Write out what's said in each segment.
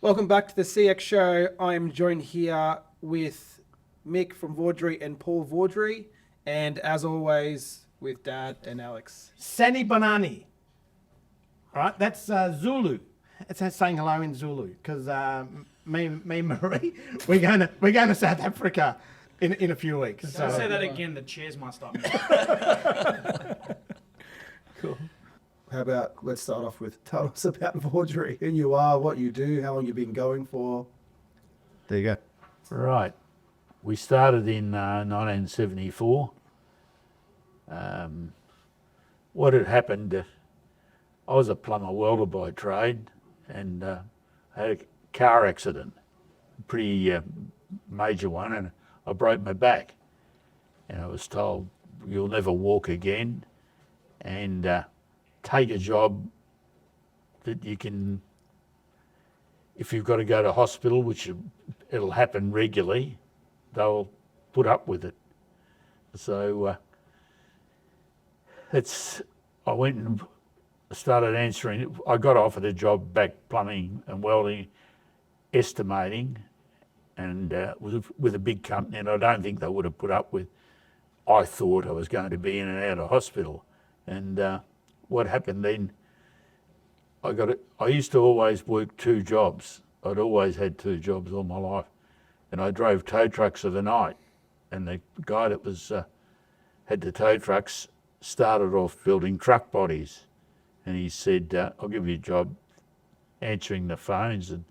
Welcome back to the CX show. I'm joined here with Mick from Vawdrey and Paul Vawdrey, and as always with Dad and Alex. Sani Banani. All right, that's Zulu. It's saying hello in Zulu because me, Marie, we're going to South Africa in a few weeks. So say that again. The chairs might stop me. Cool. How about, let's start off with, tell us about Vawdrey, who you are, what you do, how long you've been going for. There you go. Right. We started in 1974. What had happened, I was a plumber welder by trade, and I had a car accident, a pretty major one, and I broke my back. And I was told, you'll never walk again, and take a job that you can, if you've got to go to hospital, which it'll happen regularly, they'll put up with it. So I went and started answering. I got offered a job back plumbing and welding, estimating, and with a big company, and I don't think they would have put up with. I thought I was going to be in and out of hospital, and what happened then, I used to always work two jobs. I'd always had two jobs all my life. And I drove tow trucks of the night. And the guy that was had the tow trucks started off building truck bodies. And he said, I'll give you a job answering the phones and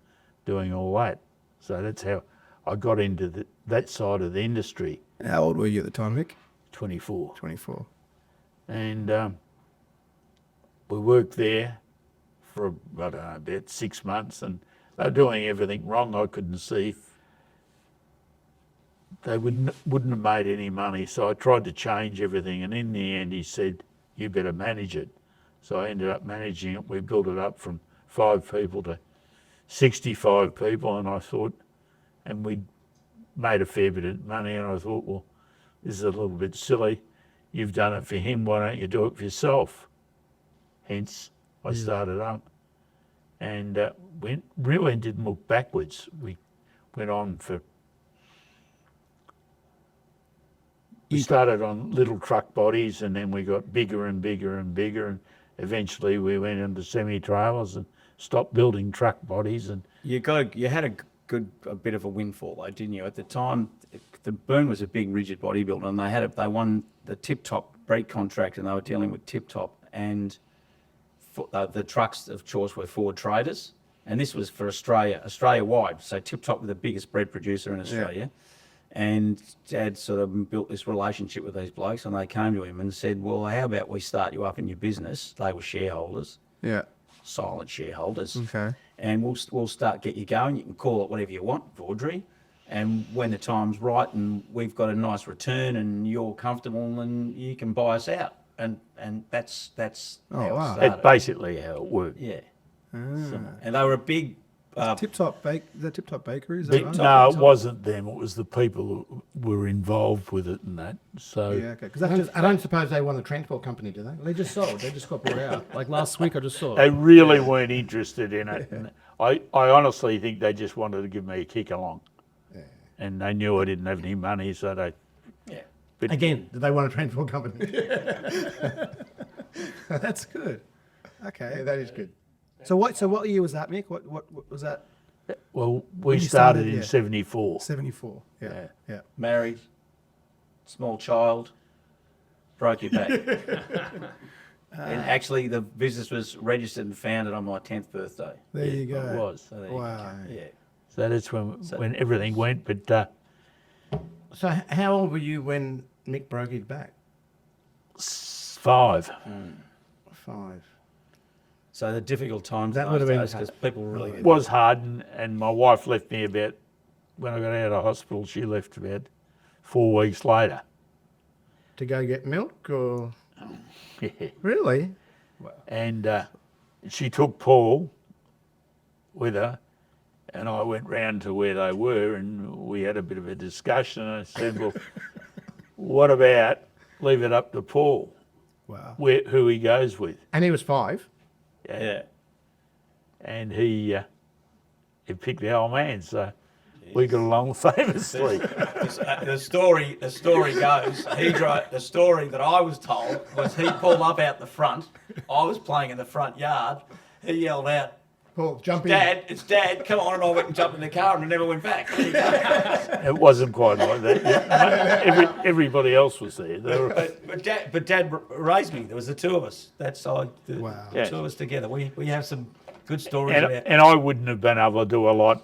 doing all that. So that's how I got into that side of the industry. And how old were you at the time, Mick? 24. 24. And we worked there for, I don't know, about 6 months, and they were doing everything wrong. I couldn't see. They wouldn't have made any money, so I tried to change everything, and in the end he said, you better manage it. So I ended up managing it. We built it up from 5 people to 65 people, and I thought, and we made a fair bit of money, and I thought, well, this is a little bit silly. You've done it for him, why don't you do it for yourself? Hence, I started up, and really didn't look backwards. We went on for. We started on little truck bodies, and then we got bigger and bigger and bigger, and eventually we went into semi-trailers and stopped building truck bodies. And You had a bit of a windfall though, didn't you? At the time, the Burn was a big rigid bodybuilder, and they won the Tip Top break contract, and they were dealing with Tip Top, and the trucks of choice were Ford Traders, and this was for Australia-wide. So Tip Top were the biggest bread producer in Australia, and Dad sort of built this relationship with these blokes, and they came to him and said, well, how about we start you up in your business? They were shareholders, silent shareholders, and we'll get you going. You can call it whatever you want, Vawdrey, and when the time's right and we've got a nice return and you're comfortable, and you can buy us out. And that's how it started. that's basically how it worked. Yeah. So, and they were a big Tip Top Bakery, is that Big right? Top. No, it wasn't them. It was the people who were involved with it and that. So Yeah, okay. Because I don't suppose they want a transport company, do they? They just sold, they just got bought out. Like last week I just saw they it. really weren't interested in it. And I honestly think they just wanted to give me a kick along. And they knew I didn't have any money, so they. Yeah. But Again, do they want a transport company? That's good. Okay. Yeah, that is good. So what year was that, Mick? What was that? Well, we When you started started, in yeah. 74. 74. Yeah. Yeah. Married, small child, broke your back. And actually the business was registered and founded on my 10th birthday. There you go. It was. So there you Wow. go. Yeah. So that's when everything went. But So how old were you when Mick broke his back? 5. 5. So the difficult times That would have been because people really It was hard, and my wife left me about, when I got out of hospital, she left about 4 weeks later. To go get milk, or really? And she took Paul with her, and I went round to where they were, and we had a bit of a discussion. And I said, well, what about leave it up to Paul, Wow. who he goes with? And he was 5. Yeah. And he he picked the old man, so we got along famously. The story goes, the story that I was told was he pulled up out the front. I was playing in the front yard. He yelled out, Paul, jump in. Dad, it's Dad, come on, and I went and jumped in the car and I never went back. There you go. It wasn't quite like that. Everybody else was there. But Dad raised me. There was the two of us. That's all. Wow. The two of us together. We have some good stories about. And I wouldn't have been able to do a lot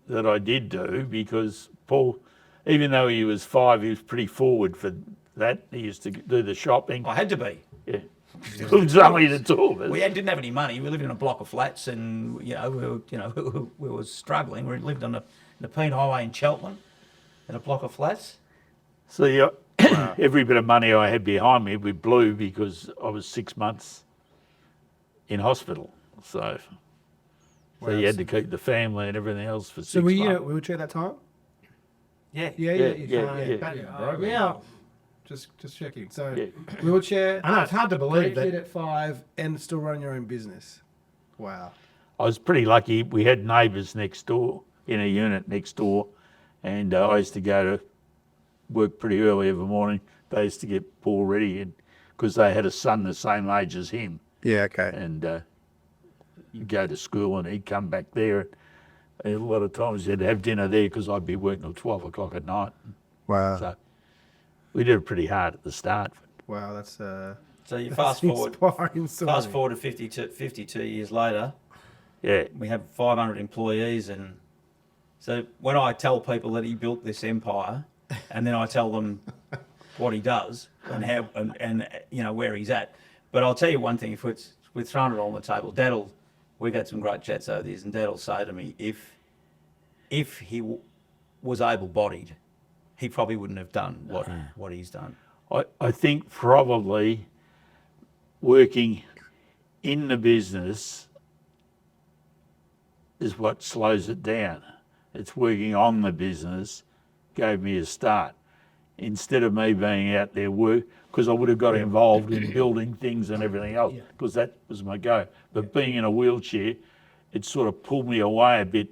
that I did do because Paul, even though he was 5, he was pretty forward for that. He used to do the shopping. I had to be. Yeah. It was only the two of us. We didn't have any money. We lived in a block of flats, and we were struggling. We lived on the Peen Highway in Cheltenham, in a block of flats. So every bit of money I had behind me we blew because I was 6 months in hospital. So you had to keep the family and everything else for 6 So were you in a months. wheelchair that time? Yeah. Yeah. Yeah. Just checking. So Yeah. wheelchair, I know, it's hard to believe Kid that. at 5 and still running your own business. wow. I was pretty lucky. We had neighbours next door, in a unit next door, and I used to go to work pretty early every morning. They used to get Paul ready because they had a son the same age as him, Yeah, okay. and you'd go to school and he'd come back there. And a lot of times he'd have dinner there because I'd be working till 12 o'clock at night. Wow. So we did it pretty hard at the start. Wow, that's So you that's fast forward inspiring story. to 52 years later. Yeah. We have 500 employees, and so when I tell people that he built this empire, and then I tell them what he does and how and where he's at. But I'll tell you one thing: if we're throwing it on the table, we've had some great chats over this, and Dad'll say to me, if he was able-bodied, he probably wouldn't have done what he's done. I think probably working in the business is what slows it down. It's working on the business gave me a start. Instead of me being out there because I would have got involved in building things and everything else, because that was my go. But being in a wheelchair, it sort of pulled me away a bit,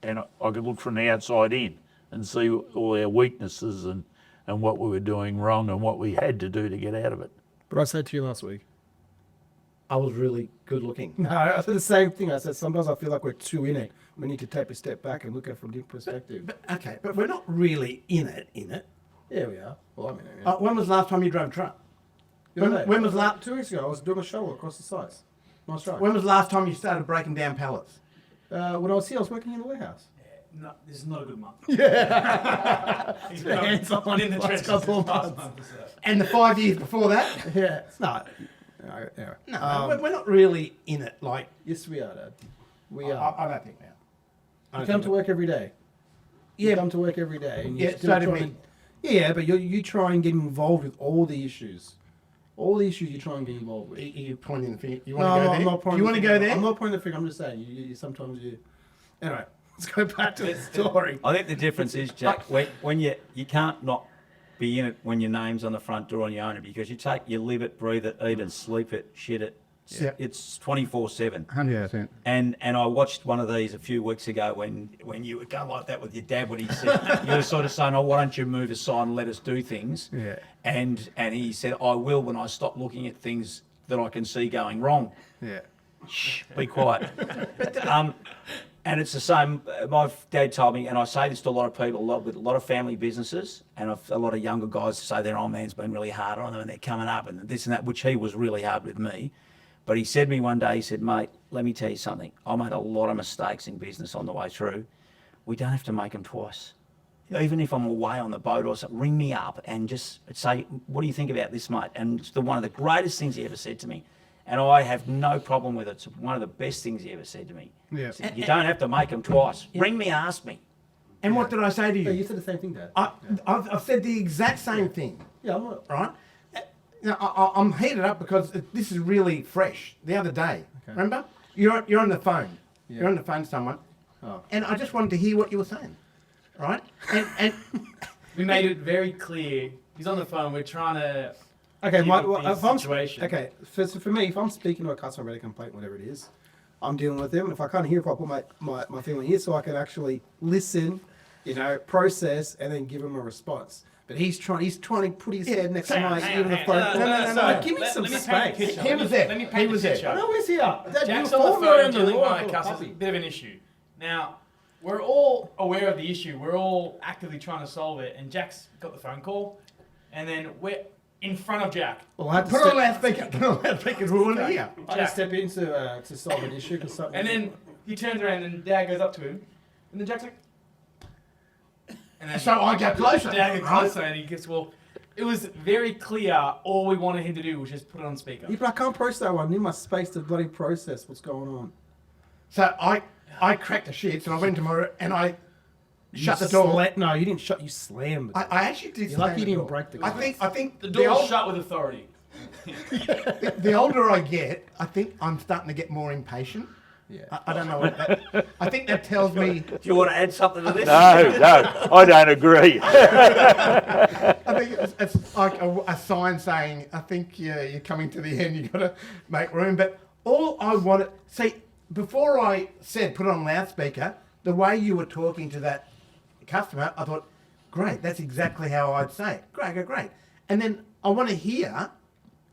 and I could look from the outside in and see all our weaknesses and what we were doing wrong and what we had to do to get out of it. But I said to you last week. I was really good looking. No, I said the same thing. I said sometimes I feel like we're too in it. We need to take a step back and look at it from a different perspective. But we're not really in it. Yeah, we are. Well, I mean, When was the last time you drove a truck? When was last? 2 weeks ago, I was doing a shovel across the sites. Nice drive. When was the last time you started breaking down pallets? When I was here, I was working in the warehouse. No, this is not a good month. He's been hands-on in the last trenches couple of this past months. month or so. And the 5 years before that? Yeah, it's not. Anyway. No, we're not really in it. Like Yes, we are, Dad. We I are. don't think we are. You come to work every day. You come to work every day. And Yeah, still so did try me. and- Yeah, but you try and get involved with all the issues. All the issues you try and get involved with. You pointing the finger. You No, want to go I'm there? not pointing You want to the go finger. there? I'm not pointing the finger. I'm just saying. You sometimes you. Anyway, let's go back to the story. I think the difference is, Jack, when you can't not be in it when your name's on the front door and you own it, because you live it, breathe it, eat it, sleep it, shit it. Yeah. It's 24/7. 100%. And I watched one of these a few weeks ago when you would go like that with your dad when he said, you were sort of saying, oh, why don't you move aside and let us do things? Yeah. And he said, I will when I stop looking at things that I can see going wrong. Yeah. Shh, be quiet. And it's the same. My dad told me, and I say this to a lot of people, with a lot of family businesses, and a lot of younger guys say their old man's been really hard on them and they're coming up and this and that, which he was really hard with me. But he said to me one day, he said, mate, let me tell you something. I made a lot of mistakes in business on the way through. We don't have to make them twice. Even if I'm away on the boat or something, ring me up and just say, what do you think about this, mate? And it's one of the greatest things he ever said to me. And I have no problem with it. It's one of the best things he ever said to me. Yeah. He said, you don't have to make them twice. Ring me, ask me. And what did I say to Yeah, you? you said the same thing, Dad. I've said the exact same thing. Yeah, I'm not. Right? Now, I'm heated up because this is really fresh. The other day, remember? You're on the phone. Yeah. You're on the phone to someone, Oh. and I just wanted to hear what you were saying, right? And We made it very clear. He's on the phone. We're trying to. Okay, Give my, up well, the if I'm, situation. okay. For me, if I'm speaking to a customer about a complaint, whatever it is, I'm dealing with him. If I can't hear, if I put my thing on here so I can actually listen, process, and then give him a response. But he's trying to put his head next to my ear with the phone. No. Give me some Let me space. paint the picture. He was there. Let me He paint was the there. picture. No, where's he at? Dad, Jack's you were on the following phone around the dealing with law. my customers. A bit of an issue. Now, we're all aware of the issue. We're all actively trying to solve it. And Jack's got the phone call. And then we're in front of Jack. Well, I had to Put on step, loudspeaker. Put on loudspeaker. We want to hear. I had to step in to solve an issue because something. And then he turns around and Dad goes up to him. And then Jack's like... And then So I get closer. Dad gets closer and he gets, well... It was very clear all we wanted him to do was just put it on speaker. Yeah, but I can't process that one. I need my space to bloody process what's going on. So I cracked the shits and I went tomorrow and I shut the door. No, you didn't shut. You slammed it. I actually did. You're lucky slam you the didn't door. break the glass. I think The the door was old- shut with authority. the older I get, I think I'm starting to get more impatient. Yeah. I don't know what that. I think that tells me. Do you want to add something to this? No, I don't agree. I think it's like a sign saying, I think you're coming to the end. You've got to make room. But all I wanted, see, before I said put it on loudspeaker, the way you were talking to that customer, I thought, great, that's exactly how I'd say it. Great. And then I want to hear,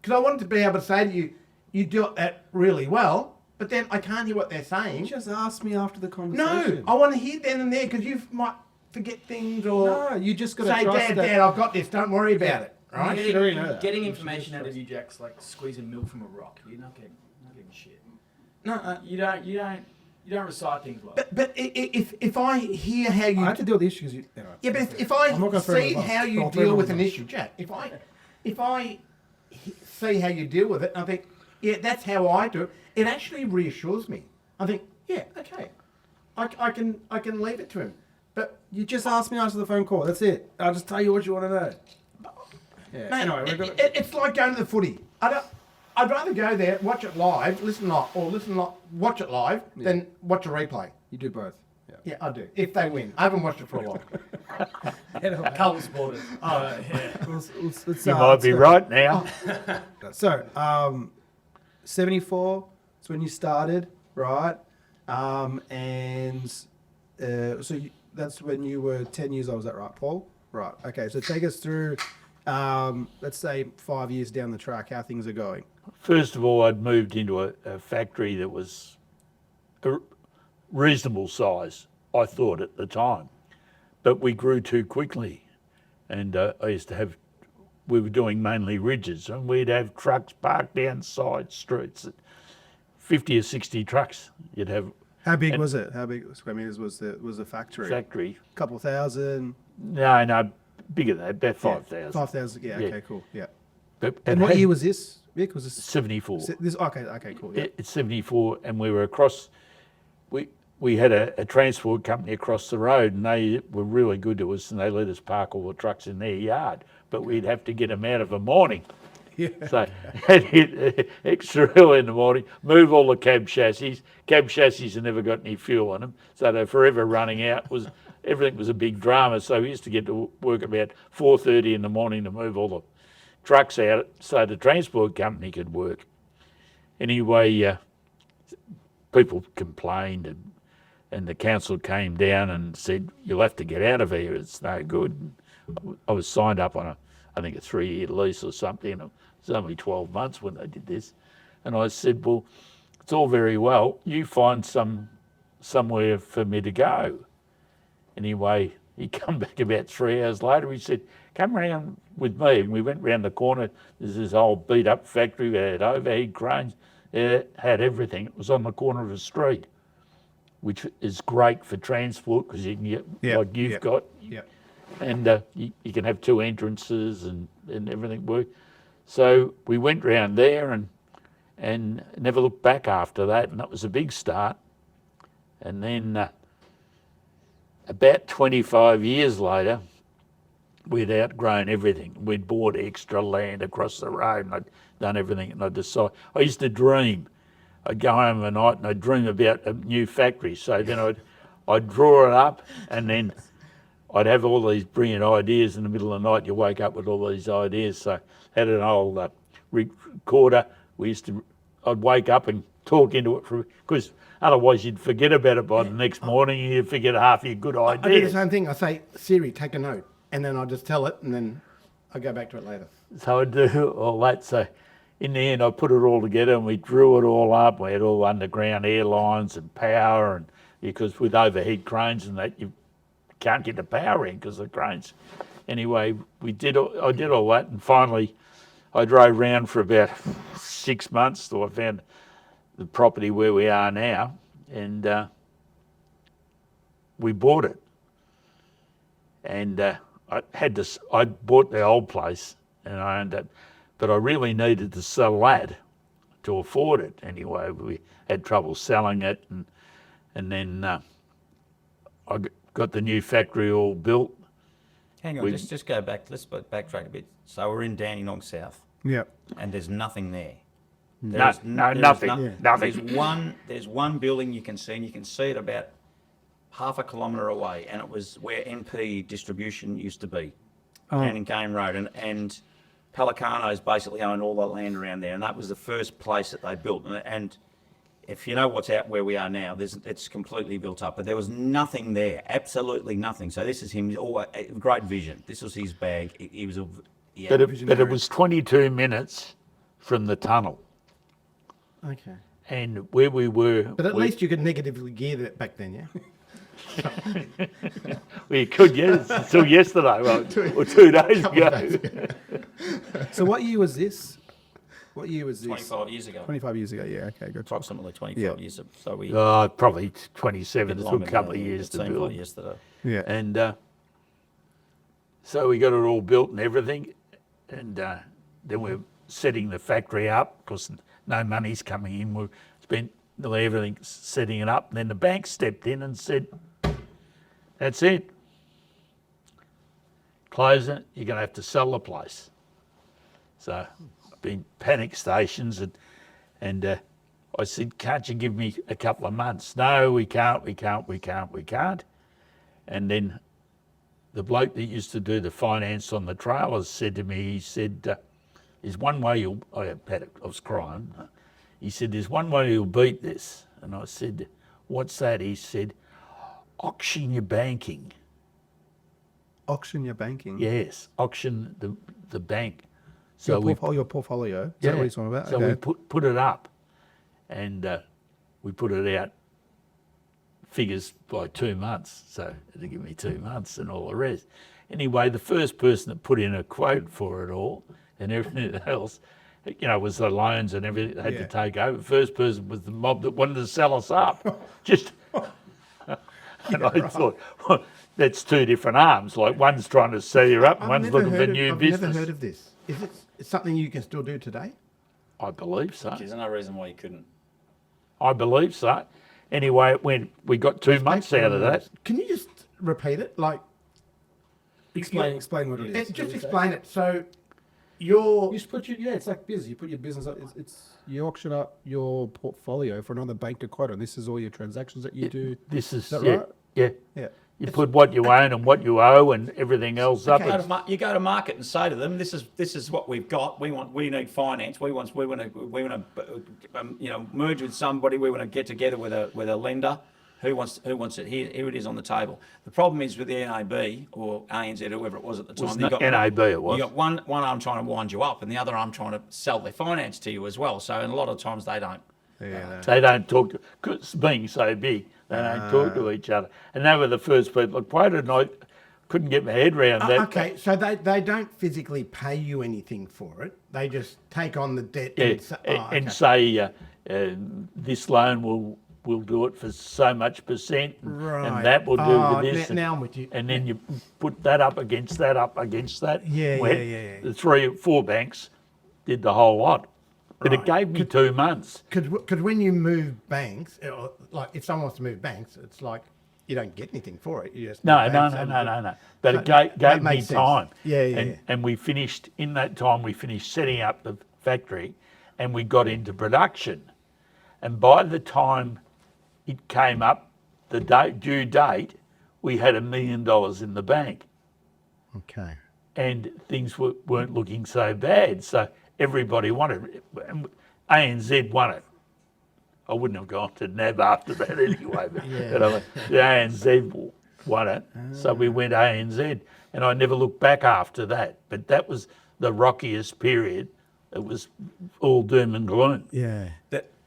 because I wanted to be able to say to you, you do it really well, but then I can't hear what they're saying. You just asked me after the No, conversation. I want to hear then and there because you might forget things or No, you just got to say, trust that. Dad, I've got this. Don't worry about it. Right? You should already know that. Getting information out of you, Jack's like squeezing milk from a rock. You're not getting shit. No, You don't recite things well. but if I hear how you I had to deal with the issues. Anyway. yeah, but if I'm not I gonna throw see him above. how you I'll throw deal him with an above. issue, Jack, if I see how you deal with it, I think, yeah, that's how I do it. It actually reassures me. I think, yeah, okay, I can leave it to him. But You just asked me after the phone call. That's it. I'll just tell you what you want to know. Yeah. man, Anyway, we're gonna. it's like going to the footy. I'd rather go there, watch it live, watch it live, than watch a replay. You do both. Yeah. Yeah, I do. If they win, I haven't watched it for a while. Anyway, Carlton supporters. let's, You might be right now. So, 74 is when you started, right? That's when you were 10 years old, is that right, Paul? Right. Okay, so take us through, let's say 5 years down the track, how things are going. First of all, I'd moved into a factory that was a reasonable size, I thought at the time. But we grew too quickly. And I used to have, we were doing mainly ridges, and we'd have trucks parked down side streets. 50 or 60 trucks you'd have. How big And- was it? How big square meters was the factory? Factory. Couple thousand? No, bigger than that, about 5,000. 5,000, yeah, Yeah. okay, cool, yeah. But And it what had year was this, Vic? Was this? 74. This okay, cool, yeah. It's 74, and we were across. We had a transport company across the road, and they were really good to us, and they let us park all the trucks in their yard. But we'd have to get them out of a morning. Yeah. So had hit extra early in the morning, move all the cab chassis. Cab chassis have never got any fuel in them, so they're forever running out. Everything was a big drama. So we used to get to work about 4:30 in the morning to move all the trucks out so the transport company could work. Anyway, people complained, and the council came down and said, "You'll have to get out of here. It's no good." I was signed up on I think a 3-year lease or something. It was only 12 months when they did this, and I said, "Well, it's all very well. You find somewhere for me to go." Anyway, he come back about 3 hours later. He said, "Come round with me." And we went round the corner. There's this old beat up factory. We had overhead cranes. It had everything. It was on the corner of a street, which is great for transport because you can get like you've got. Yeah. And you can have 2 entrances and everything work. So we went round there and never looked back after that, and that was a big start. And then about 25 years later, we'd outgrown everything. We'd bought extra land across the road, and I'd done everything, and I decided, I used to dream. I'd go home at night and I'd dream about a new factory. So then I'd draw it up, and then I'd have all these brilliant ideas. In the middle of the night, you wake up with all these ideas. So I had an old recorder. I'd wake up and talk into it because otherwise you'd forget about it by the next morning and you'd forget half your good I do the ideas. same thing. I say, Siri, take a note. And then I just tell it and then I go back to it later. So I do all that. So in the end, I put it all together and we drew it all up. We had all underground airlines and power, and because with overhead cranes and that, you can't get the power in because of the cranes. Anyway, I did all that, and finally I drove around for about 6 months till I found the property where we are now, and we bought it. And I bought the old place, and I ended up, but I really needed to sell that to afford it. Anyway, we had trouble selling it, and then I got the new factory all built. Hang on, just go back. Let's backtrack a bit. So we're in Dandenong South, Yep. and there's nothing there. Nothing. There's one building you can see, and you can see it about half a kilometre away, and it was where NP distribution used to be, Canning Cane Road, and Pelicanos basically owned all the land around there, and that was the first place that they built. And if you know what's out where we are now, it's completely built up, but there was nothing there, absolutely nothing. So this is him, great vision. This was his bag. He was But it was 22 minutes from the tunnel, Okay. and where we were. But at least you could negatively gear that back then, yeah? We could, yes, until yesterday, or 2 days ago. So what year was this? What year was this? 25 years ago, 25 years ago. Yeah. Okay. Good. approximately 25 Yeah. years ago. So we Probably 27. It took a couple of years it to seemed build. like yesterday. Yeah. And so we got it all built and everything, and then we're setting the factory up because no money's coming in. We've spent nearly everything setting it up, and then the bank stepped in and said, "That's it. Close it. You're going to have to sell the place." So I've been panic stations, and I said, "Can't you give me a couple of months?" "No, we can't. And then the bloke that used to do the finance on the trailers said to me, he said, "There's one way you'll," I was crying. He said, "There's one way you'll beat this." And I said, "What's that?" He said, "Auction your banking." Auction your banking. Yes, auction the bank. So we your portfolio. Is that what he's talking about? So we put it up, and we put it out figures by 2 months. So it'll give me 2 months and all the rest. Anyway, the first person that put in a quote for it all and everything else, was the loans and everything they had to take over. The first person was the mob that wanted to sell us up. And I thought, well, that's two different arms. Like one's trying to sell you up and one's looking for new business. I've never heard of this. Is it something you can still do today? I believe so. There's no reason why you couldn't. I believe so. Anyway, we got 2 months out of that. Can you just repeat it? Like, Explain what it is. just explain it. So, you're You just put it's like business. You put your business up. You auction up your portfolio for another bank to quote on. This is all your transactions that you do. This is that yeah, right? yeah. Yeah. You put what you own and what you owe and everything else up. You go to market and say to them, "This is what we've got. We need finance. We want to merge with somebody. We want to get together with a lender. Who wants it? Here it is on the table." The problem is with the NAB or ANZ, whoever it was at the time. NAB it was. You got one arm trying to wind you up, and the other arm trying to sell their finance to you as well. So, and a lot of times they don't. Yeah. They don't talk to, cause being so big, they don't talk to each other. And they were the first people that quoted, and I couldn't get my head around that. okay. So they don't physically pay you anything for it. They just take on the debt Yeah, and say, this loan will do it for so much percent, Right. and that will do with this. Now I'm with you. And then you put that up against that, Yeah, Where yeah. The 3 or 4 banks did the whole lot. But it gave me 2 months. Because when you move banks, like if someone wants to move banks, it's like you don't get anything for it. You just No. move banks. But it That gave me makes sense. time. Yeah. And we finished, in that time, we finished setting up the factory and we got into production. And by the time it came up, the due date, we had $1 million in the bank. Okay. And things weren't looking so bad. So everybody wanted it. And ANZ won it. I wouldn't have gone to NAB after that anyway. But, the ANZ won it, so we went ANZ, and I never looked back after that. But that was the rockiest period. It was all doom and gloom. Yeah.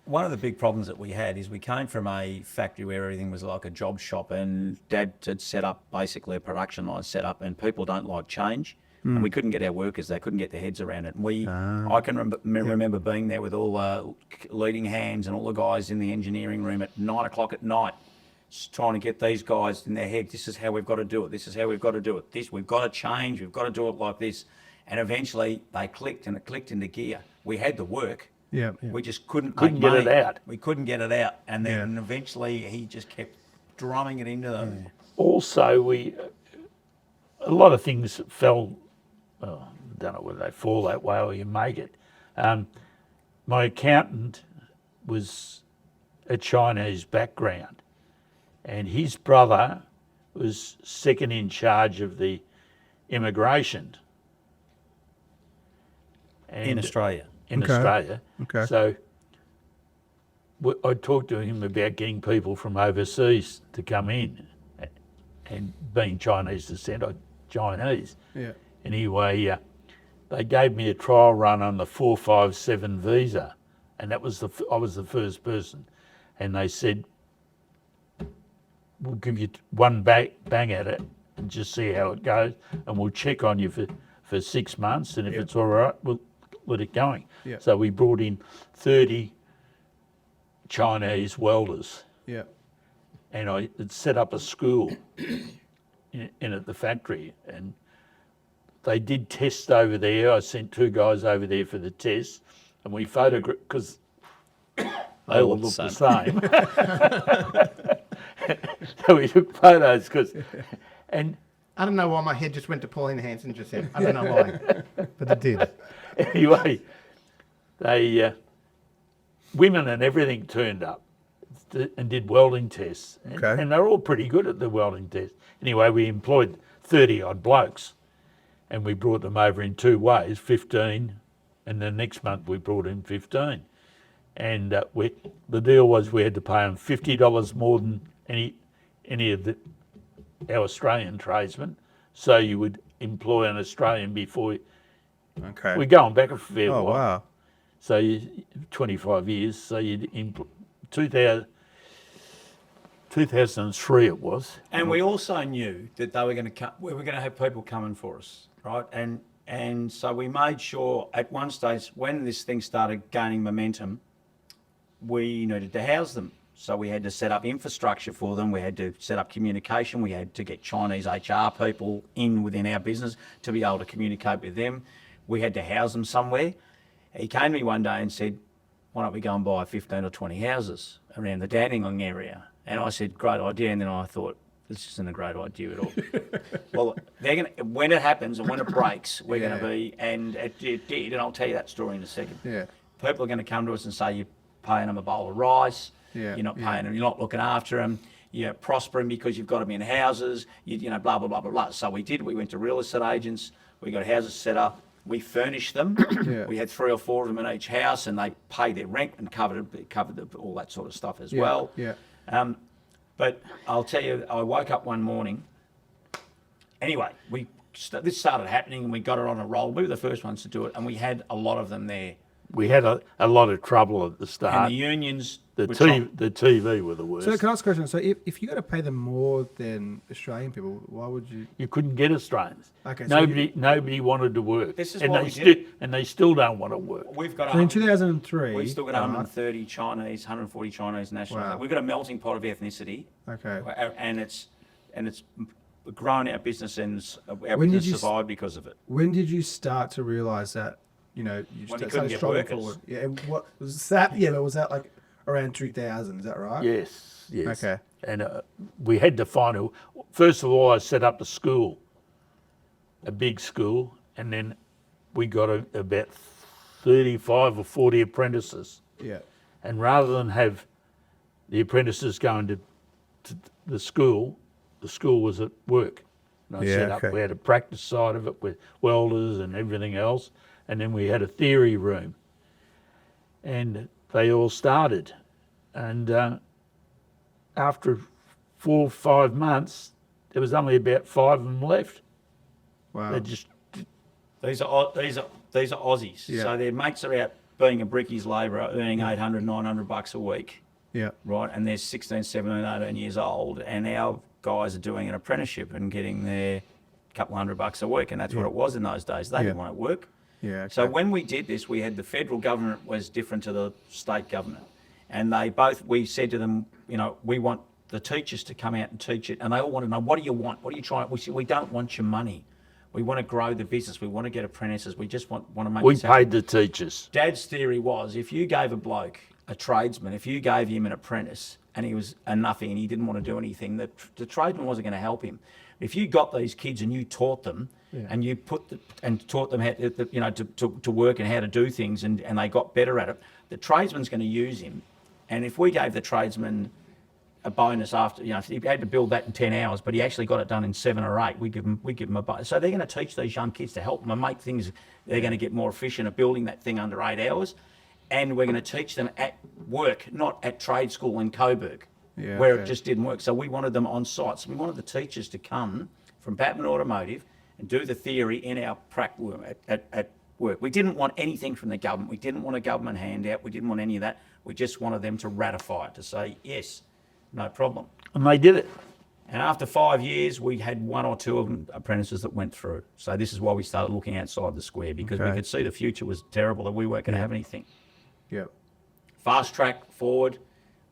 One of the big problems that we had is we came from a factory where everything was like a job shop, and Dad had set up basically a production line set up, and people don't like change. And we couldn't get our workers, they couldn't get their heads around it. And I can remember being there with all the leading hands and all the guys in the engineering room at 9 o'clock at night, trying to get these guys in their head, this is how we've got to do it, this is how we've got to do it, we've got to change, we've got to do it like this. And eventually they clicked, and it clicked into gear. We had the work. Yeah. We just couldn't Couldn't make get it money. out. We couldn't get it out. And then eventually he just kept drumming it into them. Also, a lot of things fell. Well, I don't know whether they fall that way or you make it. My accountant was a Chinese background, and his brother was second in charge of the immigration In Australia. In Okay. Australia. Okay. So I talked to him about getting people from overseas to come in, and being Chinese descent, I'm Chinese. Yeah. Anyway, they gave me a trial run on the 457 visa, and that was I was the first person, and they said, we'll give you one bang at it and just see how it goes, and we'll check on you for 6 months, and if it's all right, we'll let it going. Yeah. So we brought in 30 Chinese welders, Yeah. and I had set up a school in at the factory, and they did tests over there. I sent 2 guys over there for the tests, and we photographed, because they all looked the same. So we took photos, and I don't know why my head just went to Pauline Hanson just then. I don't know why, but it did. anyway, they women and everything turned up and did welding tests, Okay. and they're all pretty good at the welding test. Anyway, we employed 30 odd blokes, and we brought them over in 2 ways, 15, and the next month we brought in 15. And the deal was we had to pay them $50 more than any of our Australian tradesmen, so you would employ an Australian before. Okay. We're going back a fair Oh, while. wow. So 25 years, so you'd 2003 it was. And we also knew that they were going to we were going to have people coming for us, right? And so we made sure at one stage, when this thing started gaining momentum, we needed to house them. So we had to set up infrastructure for them. We had to set up communication. We had to get Chinese HR people in within our business to be able to communicate with them. We had to house them somewhere. He came to me one day and said, why don't we go and buy 15 or 20 houses around the Dandenong area? And I said, great idea. And then I thought, this isn't a great idea at all. Well, they're going to, when it happens and when it breaks, we're going to be, and it did, and I'll tell you that story in a second. Yeah. People are going to come to us and say, you're paying them a bowl of rice, Yeah, you're not yeah. paying them, you're not looking after them, you're prospering because you've got them in houses, you know, blah, blah, blah, blah, blah. So we did, we went to real estate agents, we got houses set up, we furnished them. Yeah. We had 3 or 4 of them in each house, and they paid their rent and covered all that sort of stuff as well. Yeah. But I'll tell you, I woke up one morning. Anyway, this started happening, and we got it on a roll. We were the first ones to do it, and we had a lot of them there. We had a lot of trouble at the And start. the unions, The were trying- TV were the worst. So can I ask a question? So if you got to pay them more than Australian people, why would you? You couldn't get Australians. Okay, so Nobody wanted to work. This is and why they we sti- did. And they still don't want to work. We've got So in 2003, we've still got 130 Chinese, 140 Chinese nationals. Wow. We've got a melting pot of ethnicity, Okay. and it's grown our business, and our When did business you survived because of it. When did you start to realise that you When you started couldn't get struggling workers. forward? Yeah. And what was that? Yeah, but was that like around 2000? Is that right? Yes. Okay. And we had to find first of all, I set up a school, a big school, and then we got about 35 or 40 apprentices. Yeah. And rather than have the apprentices going to the school was at work. And I Yeah, set up, okay. we had a practice side of it with welders and everything else. And then we had a theory room. And they all started. And after 4 or 5 months, there was only about 5 of them left. Wow. They just These are Aussies. Yeah. So their mates are out being a brickies labourer, earning 800, 900 bucks a week, Yeah. right? And they're 16, 17, 18 years old, and our guys are doing an apprenticeship and getting their couple hundred bucks a week, and that's what it was in those days. They didn't want to work. Yeah. So okay. when we did this, we had the federal government was different to the state government, and we said to them, you know, we want the teachers to come out and teach it, and they all want to know, what do you want? What are you trying? We said, we don't want your money. We want to grow the business. We want to get apprentices. We just want to make. we this happen. paid the teachers. Dad's theory was, if you gave a bloke, a tradesman, if you gave him an apprentice and he was a nothing and he didn't want to do anything, the tradesman wasn't going to help him. If you got these kids and you taught them, and you taught them how to work and how to do things, and they got better at it, the tradesman's going to use him. And if we gave the tradesman a bonus after, if he had to build that in 10 hours, but he actually got it done in 7 or 8, we give him a bonus. So they're going to teach these young kids to help them and make things, they're going to get more efficient at building that thing under 8 hours. And we're going to teach them at work, not at trade school in Coburg, where it just didn't work. So we wanted them on site. So we wanted the teachers to come from Batman Automotive and do the theory in our at work. We didn't want anything from the government. We didn't want a government handout. We didn't want any of that. We just wanted them to ratify it, to say, yes, no problem. And they did it. And after 5 years, we had 1 or 2 of them apprentices that went through. So this is why we started looking outside the square, because we could see the future was terrible, that we weren't going to have anything. Yep. Fast track forward,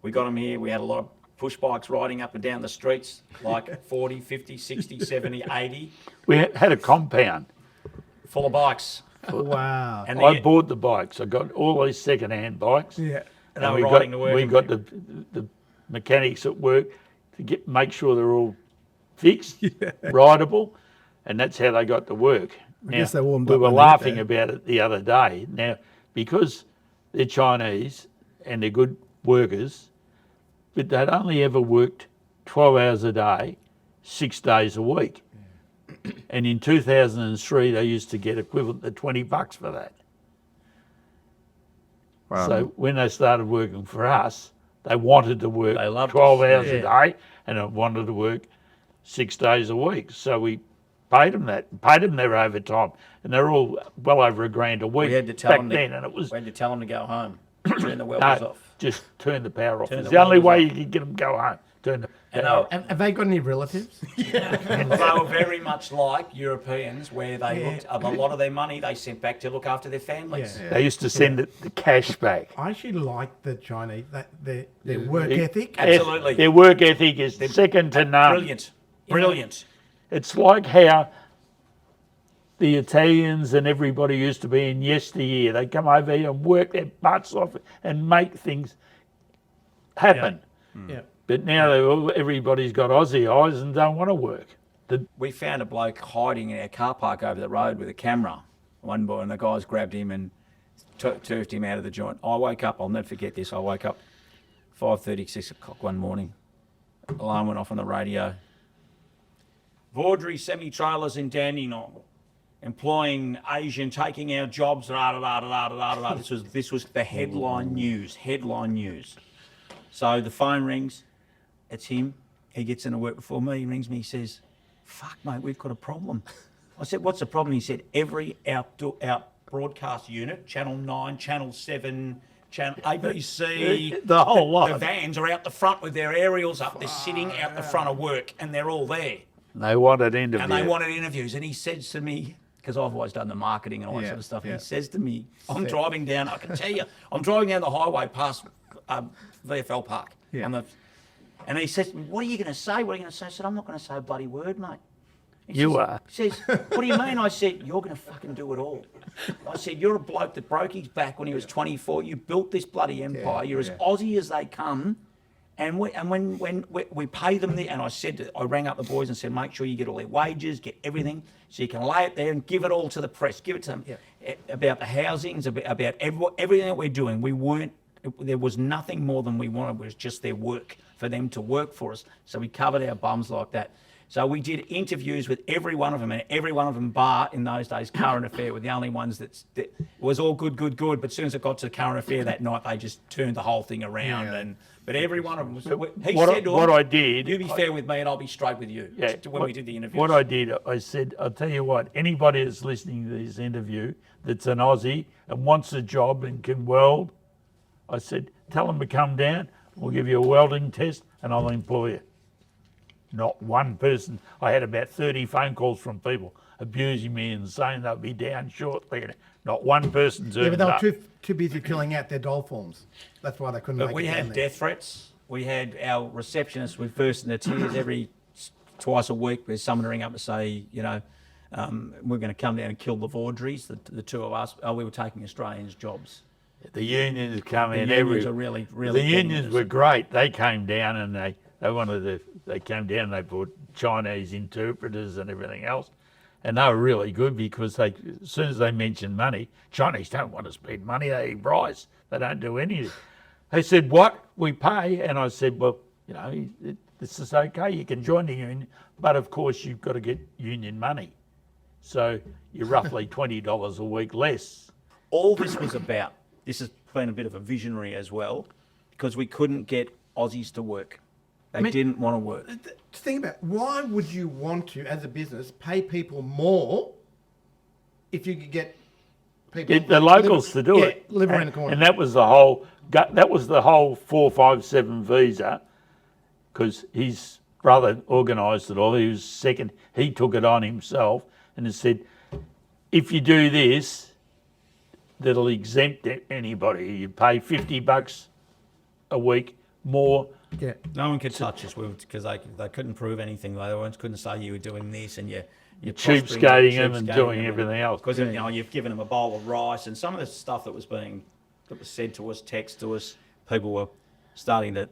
we got them here. We had a lot of push bikes riding up and down the streets, like 40, 50, 60, 70, 80, We had a compound. full of bikes. Wow. And I bought the bikes. I got all these second-hand bikes. Yeah. and they And were riding to work. we got the mechanics at work to make sure they're all fixed, rideable, and that's how they got to work. I guess they warmed we up were when they laughing get there. about it the other day. Now, because they're Chinese and they're good workers, but they'd only ever worked 12 hours a day, 6 days a week. And in 2003, they used to get equivalent to $20 for that. Wow. So when they started working for us, they wanted to work They loved 12 us. hours a day, and they wanted to work 6 days a week. So we paid them their overtime, and they're all well over $1,000 a week We had to tell back them then, and it was we had to tell them to go home, turn the welders off. just turn the power off. Turn It's the the only welders way you could get them to go home. Turn the And power they off. Have they got any relatives? they were very much like Europeans, where they looked a lot of their money they sent back to look after their families. Yeah. They used to send the cash back. I actually like the Chinese, their work ethic. Absolutely. Their work ethic is second to none. Brilliant, brilliant. It's like how the Italians and everybody used to be in yesteryear. They come over here and work their butts off and make things happen. Yeah. But now everybody's got Aussie eyes and don't want to work. We found a bloke hiding in our car park over the road with a camera. One boy, and the guys grabbed him and turfed him out of the joint. I woke up, I'll never forget this, I woke up 5:30, 6 o'clock one morning. Alarm went off on the radio. Vawdrey semi-trailers in Dandenong, employing Asian, taking our jobs, rah, rah, rah, rah, rah. This was the headline news. So the phone rings, it's him. He gets into work before me, he rings me, he says, "Fuck, mate, we've got a problem." I said, "What's the problem?" He said, "Every out broadcast unit, Channel 9, Channel 7, Channel ABC, The whole the lot. vans are out the front with their aerials up. They're sitting out the front of work, and they're all there. They wanted interviews. And they wanted interviews." And he says to me, because I've always done the marketing and all that sort of stuff, and he says to me, I'm driving down, I can tell you, I'm driving down the highway past VFL Park. Yeah. And he says, "What are you going to say? What are you going to say?" I said, "I'm not going to say a bloody word, mate." He You says, are. He says, "What do you mean?" I said, "You're going to fucking do it all." I said, "You're a bloke that broke his back when he was 24. You built this bloody empire. You're as Aussie as they come. And when we pay them there," and I rang up the boys and said, "Make sure you get all their wages, get everything, so you can lay it there and give it all to the press. Give it to them about the housings, about everything that we're doing. There was nothing more than we wanted. Was just their work for them to work for us. So we covered our bums like that. So we did interviews with every one of them, and every one of them, bar in those days, current affair, were the only ones that was all good. But as soon as it got to current affair that night, they just turned the whole thing around. But every one of them was. He said to what them, I did, "You be fair with me, and I'll be straight with you." yeah, When we did the interviews. What I did, I said, I'll tell you what, anybody that's listening to this interview that's an Aussie and wants a job and can weld, I said, tell them to come down, we'll give you a welding test and I'll employ you. Not one person. I had about 30 phone calls from people abusing me and saying they'll be down shortly. Not one person Yeah, turned but they were up. too busy filling out their dole forms. That's why they couldn't But make we it down had there. death threats. We had our receptionists with first in the tears every twice a week. There's someone to ring up and say, we're going to come down and kill the Vawdreys, the two of us. Oh, we were taking Australians' jobs. The unions come in The unions every. are really, really. The getting unions us. were great. They came down and they came down and they brought Chinese interpreters and everything else. And they were really good because as soon as they mentioned money, Chinese don't want to spend money. They eat rice. They don't do anything. They said, what? We pay? And I said, well, this is okay. You can join the union. But of course, you've got to get union money. So you're roughly $20 a week less. All this was about. This has been a bit of a visionary as well, because we couldn't get Aussies to work. They didn't want to work. Think about why would you want to, as a business, pay people more if you could get people Get the locals to do it. live around the corner. And that was the whole 457 visa, because his brother organised it all. He was second. He took it on himself and he said, if you do this, that'll exempt anybody. You pay $50 a week more. Yeah. No one could touch us because they couldn't prove anything. They couldn't say you were doing this and you're Cheapskating them and doing everything else. Because you've given them a bowl of rice and some of the stuff that was said to us, text to us. People were starting to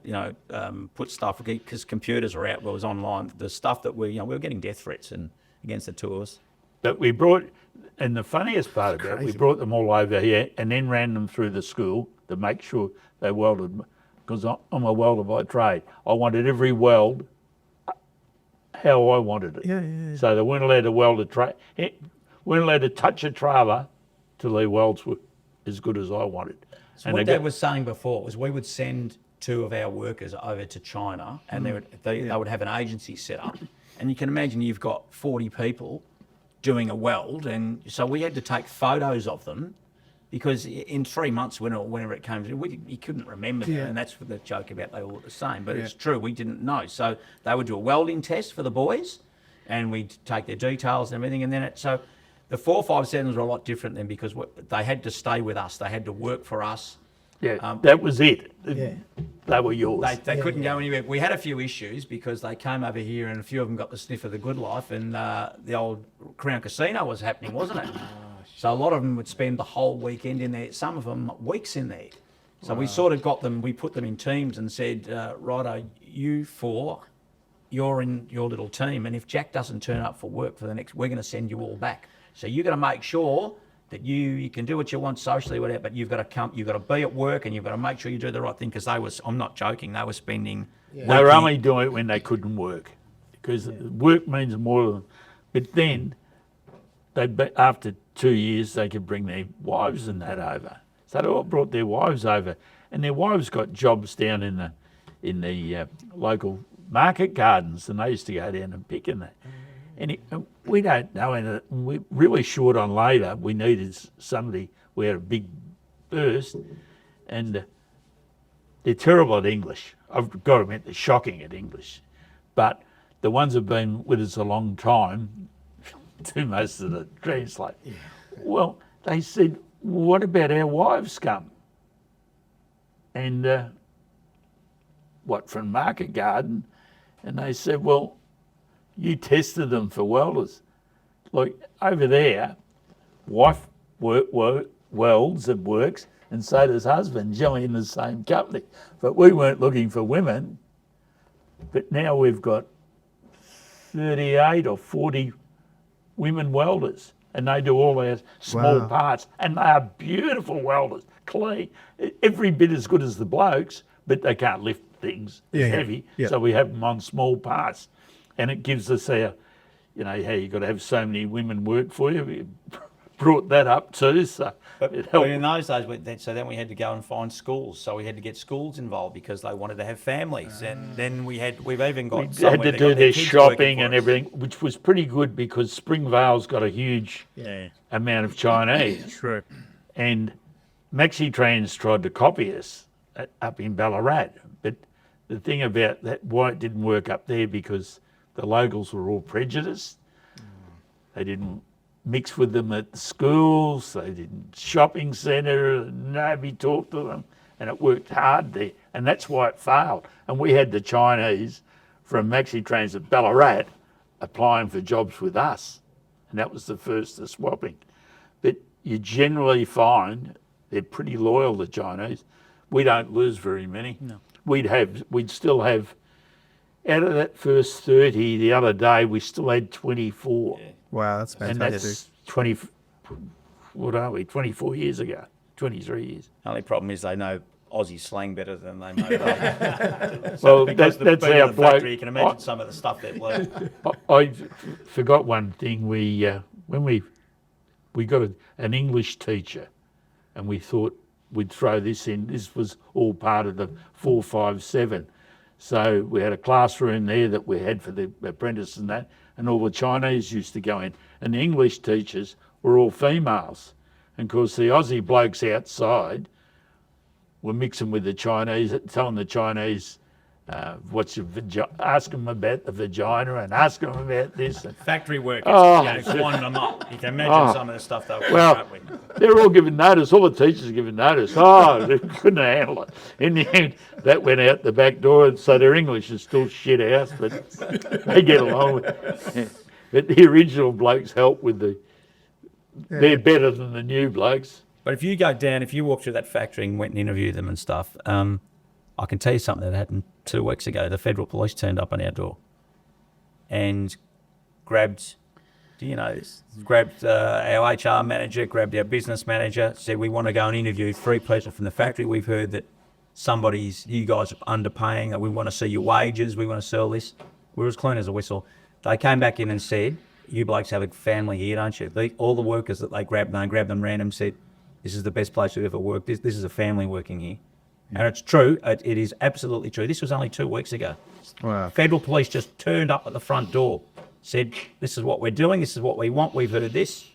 put stuff because computers are out. Well, it was online. The stuff that we were getting death threats and against the two of us. But we brought, and the funniest part about it, we brought them all over here and then ran them through the school to make sure they welded, because I'm a welder by trade. I wanted every weld how I wanted it. Yeah. So they weren't allowed to weren't allowed to touch a trailer till their welds were as good as I wanted. So what Dad was saying before was we would send two of our workers over to China and they would have an agency set up. And you can imagine you've got 40 people doing a weld, and so we had to take photos of them because in 3 months, whenever it came to, you couldn't remember them, and that's the joke about they all look the same. But it's true, we didn't know. So they would do a welding test for the boys, and we'd take their details and everything, and then so the 457s were a lot different then because they had to stay with us, they had to work for us. Yeah, that was it. Yeah. They were yours. They couldn't go anywhere. We had a few issues because they came over here and a few of them got the sniff of the good life, and the old Crown Casino was happening, wasn't it? So a lot of them would spend the whole weekend in there, some of them weeks in there. So we sort of got them, we put them in teams and said, righto, you four, you're in your little team, and if Jack doesn't turn up for work for the next, we're going to send you all back. So you've got to make sure that you can do what you want socially, whatever, but you've got to come, you've got to be at work and you've got to make sure you do the right thing, because I'm not joking, they were spending... They were only doing it when they couldn't work, because work means more to them. But then, after 2 years, they could bring their wives and that over. So they all brought their wives over, and their wives got jobs down in the local market gardens, and they used to go down and pick in that. And we don't know, and we're really short on labour. We needed somebody. We had a big burst, and they're terrible at English. I've got to admit, they're shocking at English. But the ones who've been with us a long time do most of the translate. Yeah. Well, they said, what about our wives come? And from Market Garden? And they said, well, you tested them for welders. Like over there, wife welds and works, and so does husband, generally in the same company. But we weren't looking for women. But now we've got 38 or 40 women welders, and they do all our small parts, and they are beautiful welders, clean, every bit as good as the blokes, but they can't lift things Yeah, is yeah, heavy, yeah. so we have them on small parts, and it gives us our, how you got to have so many women work for you. We brought that up too, so But, it but helped. in those days, so then we had to go and find schools. So we had to get schools involved because they wanted to have families. And then we've even got We somewhere had to that do got their kids working shopping for and us. everything, which was pretty good because Springvale's got a huge amount of Chinese. True. And Maxi-Trans tried to copy us up in Ballarat. But the thing about that, why it didn't work up there, because the locals were all prejudiced. They didn't mix with them at the schools, they didn't shopping centre, nobody talked to them, and it worked hard there. And that's why it failed. And we had the Chinese from Maxi-Trans at Ballarat applying for jobs with us. And that was the first of swapping. But you generally find they're pretty loyal, the Chinese. We don't lose very many. No. We'd still have, out of that first 30 the other day, we still had 24. Yeah. Wow, that's And fantastic. that's 20, what are we, 24 years ago, 23 years. Only problem is they know Aussie slang better than they know that. Well, because that's being in our the bloke. factory, you can imagine some of the stuff they've learned. I forgot one thing. When we got an English teacher, and we thought we'd throw this in. This was all part of the 457. So we had a classroom there that we had for the apprentices and that, and all the Chinese used to go in. And the English teachers were all females. And of course the Aussie blokes outside were mixing with the Chinese, telling the Chinese, what's your ask them about the vagina and ask them about this. And, Factory workers, Oh, winding them up. You can imagine some of the stuff they were well, up with. they're all giving notice. All the teachers are giving notice. Oh, they couldn't handle it. In the end, that went out the back door, and so their English is still shit house, but they get along with it. But the original blokes help with they're better than the new blokes. But if you go down, if you walk through that factory and went and interviewed them and stuff, I can tell you something that happened 2 weeks ago. The federal police turned up on our door and grabbed, do you know this? Grabbed our HR manager, grabbed our business manager, said, we want to go and interview 3 people from the factory. We've heard that you guys are underpaying, that we want to see your wages, we want to sell this. We were as clean as a whistle. They came back in and said, you blokes have a family here, don't you? All the workers that they grabbed them random, said, this is the best place we've ever worked. This is a family working here. And it's true. It is absolutely true. This was only 2 weeks ago. Wow. Federal police just turned up at the front door, said, this is what we're doing. This is what we want. We've heard this.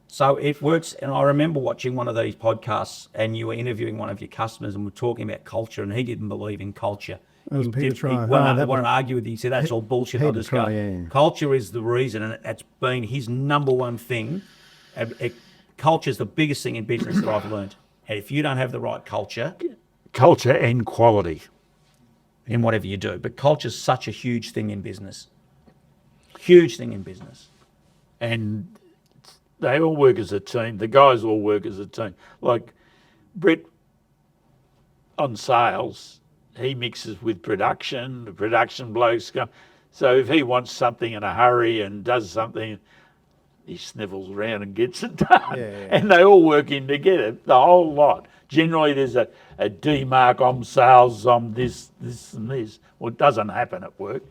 So it works. And I remember watching one of these podcasts and you were interviewing one of your customers and we're talking about culture and he didn't believe in culture. That was Peter Try. Wanted to argue with you. He said, that's all bullshit. Peter Try, yeah. Culture is the reason, and that's been his number one thing. Culture is the biggest thing in business that I've learned. And if you don't have the right culture, Culture and quality. in whatever you do, but culture is such a huge thing in business. Huge thing in business. And they all work as a team. The guys all work as a team. Like Brett on sales, he mixes with production. The production blokes come. So if he wants something in a hurry and does something, he snivels around and gets it done. Yeah. And they all work in together, the whole lot. Generally, there's a demark on sales, on this and this. Well, it doesn't happen at work.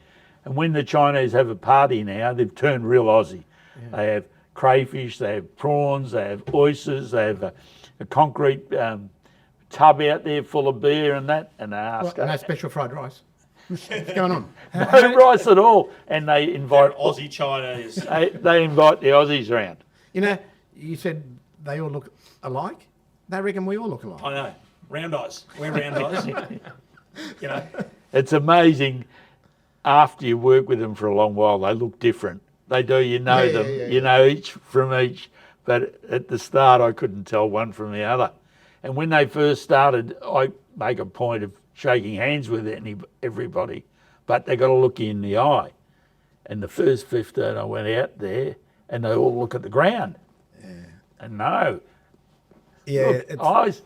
And when the Chinese have a party now, they've turned real Aussie. Yeah. They have crayfish, they have prawns, they have oysters, they have a concrete tub out there full of beer and that, and they ask No special fried rice. What's going on? no rice at all, and they invite Aussie Chinese. they invite the Aussies around. You know, you said they all look alike. They reckon we all look alike. I know. Round eyes. We're round eyes. You know. It's amazing. After you work with them for a long while, they look different. They do. You know them. You know each from each. But at the start, I couldn't tell one from the other. And when they first started, I make a point of shaking hands with everybody, but they got to look you in the eye. And the first 15, I went out there, and they all look at the ground. Yeah. And no. Yeah, Look, eyes.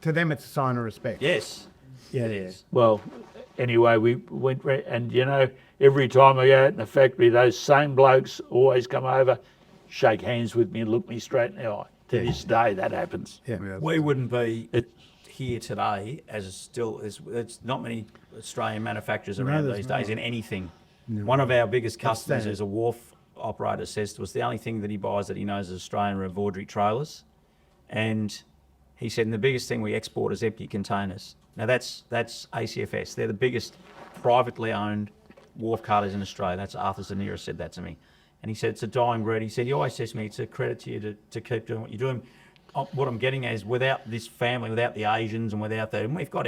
to them it's a sign of respect. Yes. Yeah, it is. Well, anyway, we went, and you know, every time I go out in the factory, those same blokes always come over, shake hands with me and look me straight in the eye. To this day, that happens. Yeah. Yeah. We wouldn't be here today as still is. It's not many Australian manufacturers No, around there's these days not. in anything. One of our biggest customers sad. is a wharf operator. Says to us the only thing that he buys that he knows is Australian are Vawdrey trailers, and he said, and the biggest thing we export is empty containers. Now that's ACFS. They're the biggest privately owned wharf carters in Australia. That's Arthur Zanera said that to me. And he said, it's a dying breed. He said, he always says to me, it's a credit to you to keep doing what you're doing. What I'm getting at is without this family, without the Asians and without the, and we've got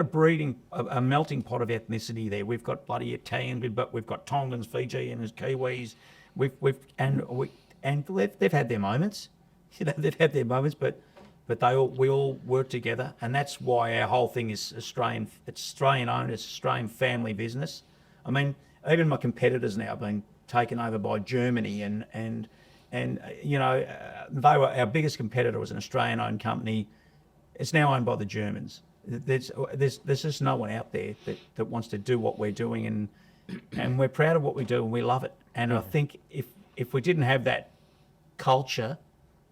a breeding, a melting pot of ethnicity there. We've got bloody Italians, but we've got Tongans, Fijians, Kiwis. They've had their moments. You know, they've had their moments, but we all work together, and that's why our whole thing is Australian. It's Australian owned. It's Australian family business. I mean, even my competitors now have been taken over by Germany, and you know, they were our biggest competitor was an Australian owned company. It's now owned by the Germans. There's just no one out there that wants to do what we're doing, and we're proud of what we do and we love it. And I think if we didn't have that culture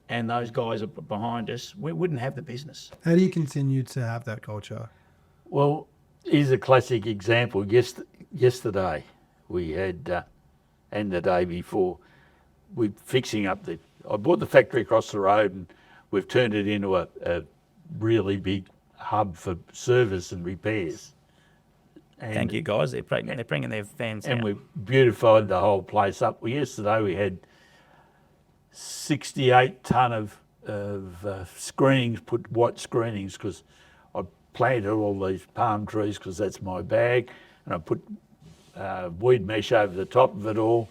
and those guys are behind us, we wouldn't have the business. How do you continue to have that culture? Well, here's a classic example. Yesterday we had, and the day before, we're fixing up I bought the factory across the road and we've turned it into a really big hub for service and repairs. And, Thank you, guys. They're bringing their fans and out. we've beautified the whole place up. Well, yesterday we had 68 tonne of screenings, put white screenings, because I planted all these palm trees because that's my bag, and I put weed mesh over the top of it all,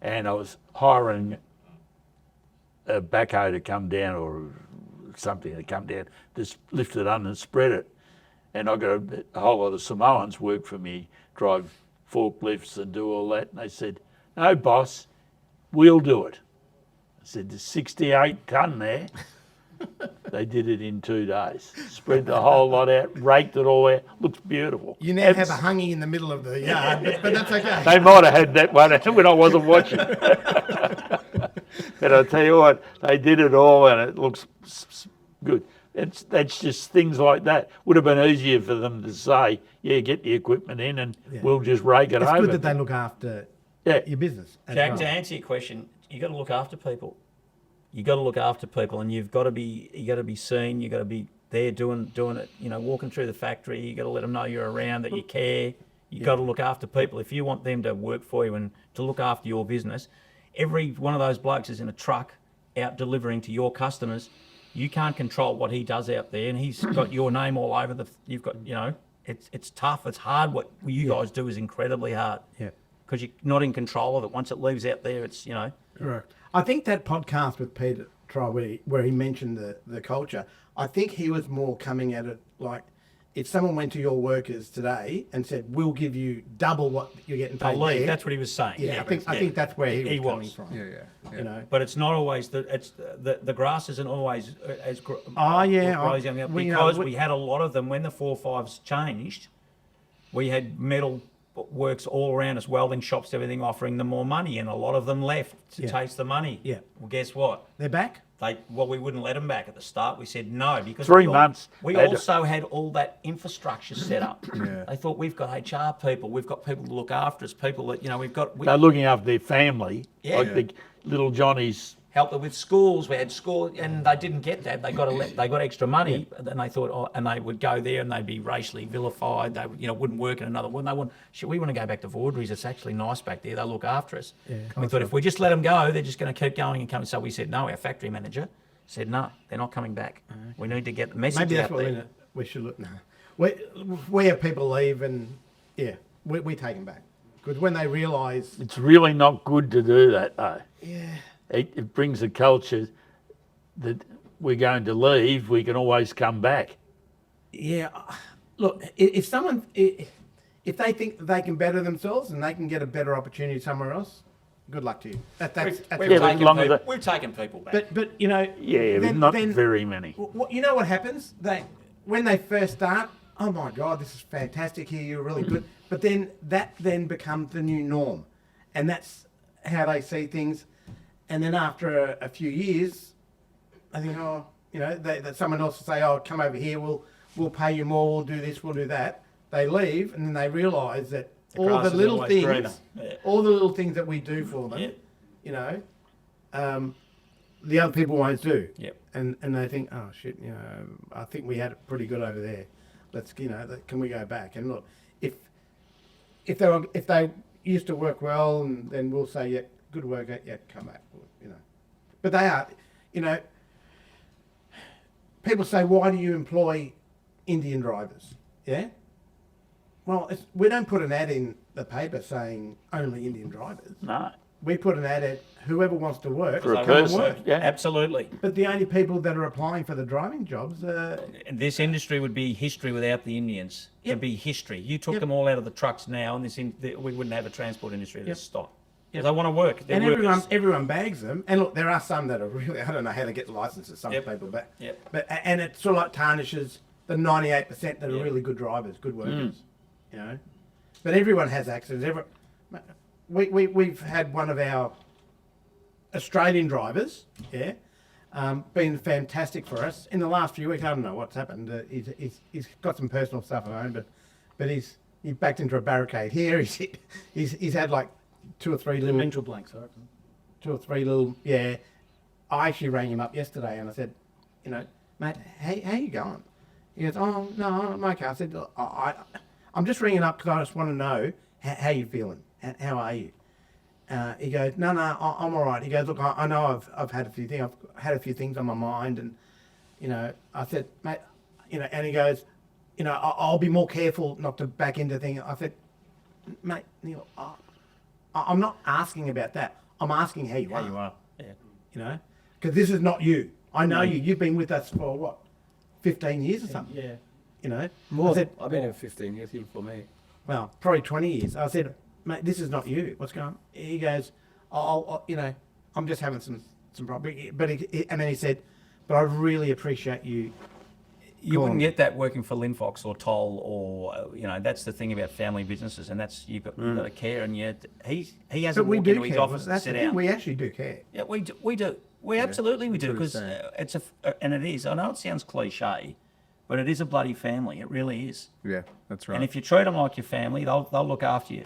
and I was hiring a backhoe to come down or something to come down, just lift it under and spread it. And I got a whole lot of Samoans work for me, drive forklifts and do all that. And they said, no, boss, we'll do it. I said, there's 68 tonne there. They did it in 2 days. Spread the whole lot out, raked it all out. Looks beautiful. You now have a hanging in the middle of the yard, but that's okay. They might have had that one when I wasn't watching. But I tell you what, they did it all and it looks good. That's just things like that. Would have been easier for them to say, yeah, get the equipment in and we'll just rake it It's over. good that they look after Yeah. your business. as Jack, well. to answer your question, you got to look after people. You got to look after people, and you got to be seen. You got to be there doing it. You know, walking through the factory. You got to let them know you're around, that you care. You got to look after people. If you want them to work for you and to look after your business, every one of those blokes is in a truck out delivering to your customers. You can't control what he does out there, and he's got your name all over the. You've got, you know, it's tough. It's hard. What you guys do is incredibly hard. Yeah. Because you're not in control of it. Once it leaves out there, it's, you know. Correct. I think that podcast with Peter Try, where he mentioned the culture, I think he was more coming at it like, if someone went to your workers today and said, we'll give you double what you're getting paid Believe there, that's what he was saying. yeah, I think that's where he was coming from. Yeah. You know, But it's not always the grass isn't always as Oh, yeah, grows young up, well, you know, because we- we had a lot of them when the 4.5s changed. We had metal works all around us, welding shops, everything, offering them more money, and a lot of them left to Yeah. taste the money. Yeah. Well, guess what? they're back. We wouldn't let them back at the start. We said no because 3 months. We They had- also had all that infrastructure set up. Yeah. They thought we've got HR people, we've got people to look after us, people that, you know, They're looking after their family, Yeah. like the little Johnny's. helped them with schools. We had school, and they didn't get that. They got extra money, and they thought, and they would go there and they'd be racially vilified. They, you know, wouldn't work in another one. They want, we want to go back to Vawdrey's. It's actually nice back there. They look after us. Yeah. And we thought if we just let them go, they're just going to keep going and coming. So we said no. Our factory manager said no. They're not coming back. We need to get the message Maybe out that's what there. we should look now. We have people leave and, yeah, we take them back. Because when they realise, It's really not good to do that, though. yeah, It brings a culture that we're going to leave, we can always come back. yeah, look, if someone, if they think that they can better themselves and they can get a better opportunity somewhere else, good luck to you. That's We've Yeah, but taken as long as people, that- we've taken people back. but you know, Yeah, but then- not then- very many. What, you know what happens? When they first start, oh my God, this is fantastic here, you're really good. But then that then becomes the new norm. And that's how they see things. And then after a few years, I think, oh, that someone else will say, "Oh, come over here. We'll pay you more. We'll do this. We'll do that." They leave, and then they realise that all grass the is little always greener. things, Yeah. all the little things that we do for them, Yeah. the other people won't do. Yep. And they think, "Oh shit, I think we had it pretty good over there. Let's, can we go back?" And look, if they used to work well, and then we'll say, "Yeah, good work, yeah, come back," But they are, people say, "Why do you employ Indian drivers?" Yeah. Well, we don't put an ad in the paper saying only Indian drivers. No. We put an ad at whoever wants to work. For a come and person, work. yeah. Absolutely. But the only people that are applying for the driving jobs are... This industry would be history without the Indians. Yep. It'd be history. You took Yep. them all out of the trucks now, and we wouldn't have a transport industry. Yep. That's stop. Yep. Because they want to work. They're And workers. everyone bags them. And look, there are some that are really... I don't know how to get licenses, some Yep. people, but... Yep. And it sort of like tarnishes the 98% that are Yep. really good drivers, good workers, But everyone has accidents. We've had one of our Australian drivers, been fantastic for us in the last few weeks. I don't know what's happened. He's got some personal stuff at home, but he's backed into a barricade here. He's had like two or three little Mental blanks, I reckon. two or three little, I actually rang him up yesterday and I said, mate, how you going? He goes, "Oh, no, I'm okay." I said, I'm just ringing up because I just want to know how you feeling. How are you? He goes, no, I'm all right. He goes, "Look, I know I've had a few things. I've had a few things on my mind." And, I said, "Mate," and he goes, "I'll be more careful not to back into things." I said, "Mate, Neil, I'm not asking about that. I'm asking how you are." There you are. Yeah. Because this is not you. I know you. You've been with us for what, 15 years or something? Yeah. I said, I've been here 15 years, even for me. well, probably 20 years. I said, "Mate, this is not you. What's going on?" He goes, "I'm just having some problems." And then he said, "But I really appreciate you." You wouldn't get that working for Linfox or Toll or, that's the thing about family businesses, and that's, you've got to care, and yet he hasn't But we walked do into his care. office and That's sit the thing. down. We actually do care. Yeah, we do. We absolutely we do, to an because extent. and it is. I know it sounds cliche, but it is a bloody family. It really is. Yeah, that's right. And if you treat them like your family, they'll look after you.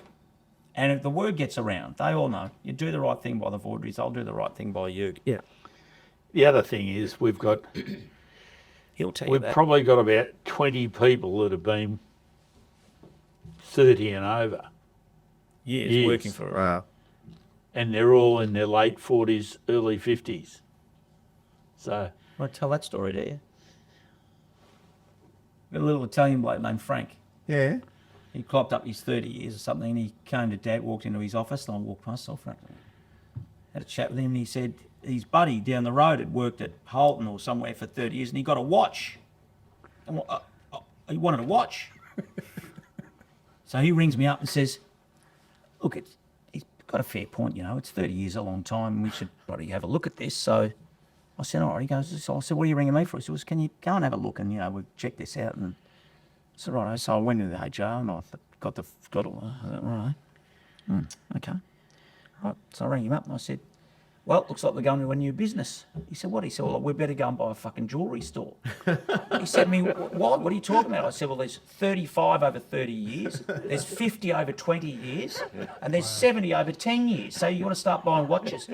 And if the word gets around, they all know. You do the right thing by the Vawdreys, they'll do the right thing by you. Yeah. The other thing is we've He'll tell you we've that. probably got about 20 people that have been 30 and over, Years working for it. Wow. and they're all in their late 40s, early 50s. So Want to tell that story, do you? Got a little Italian bloke named Frank. Yeah. He clocked up his 30 years or something, and he came to Dad, walked into his office, and I walked past, saw Frank. Had a chat with him, and he said his buddy down the road had worked at Holton or somewhere for 30 years, and he got a watch. And he wanted a watch. So he rings me up and says, "Look, he's got a fair point, it's 30 years, a long time, we should probably have a look at this." So I said, "All right." He goes, I said, "What are you ringing me for?" He said, "Can you go and have a look, and, we'll check this out." And I said, "Right." So I went into the HR and I got all that. All right. Okay. Right. So I rang him up and I said, "Well, it looks like we're going to a new business." He said, "What?" He said, "Well, we better go and buy a fucking jewellery store." He said to me, "What? What are you talking about?" I said, "Well, there's 35 over 30 years, there's 50 over 20 years, and there's 70 over 10 years. So you want to start buying watches?"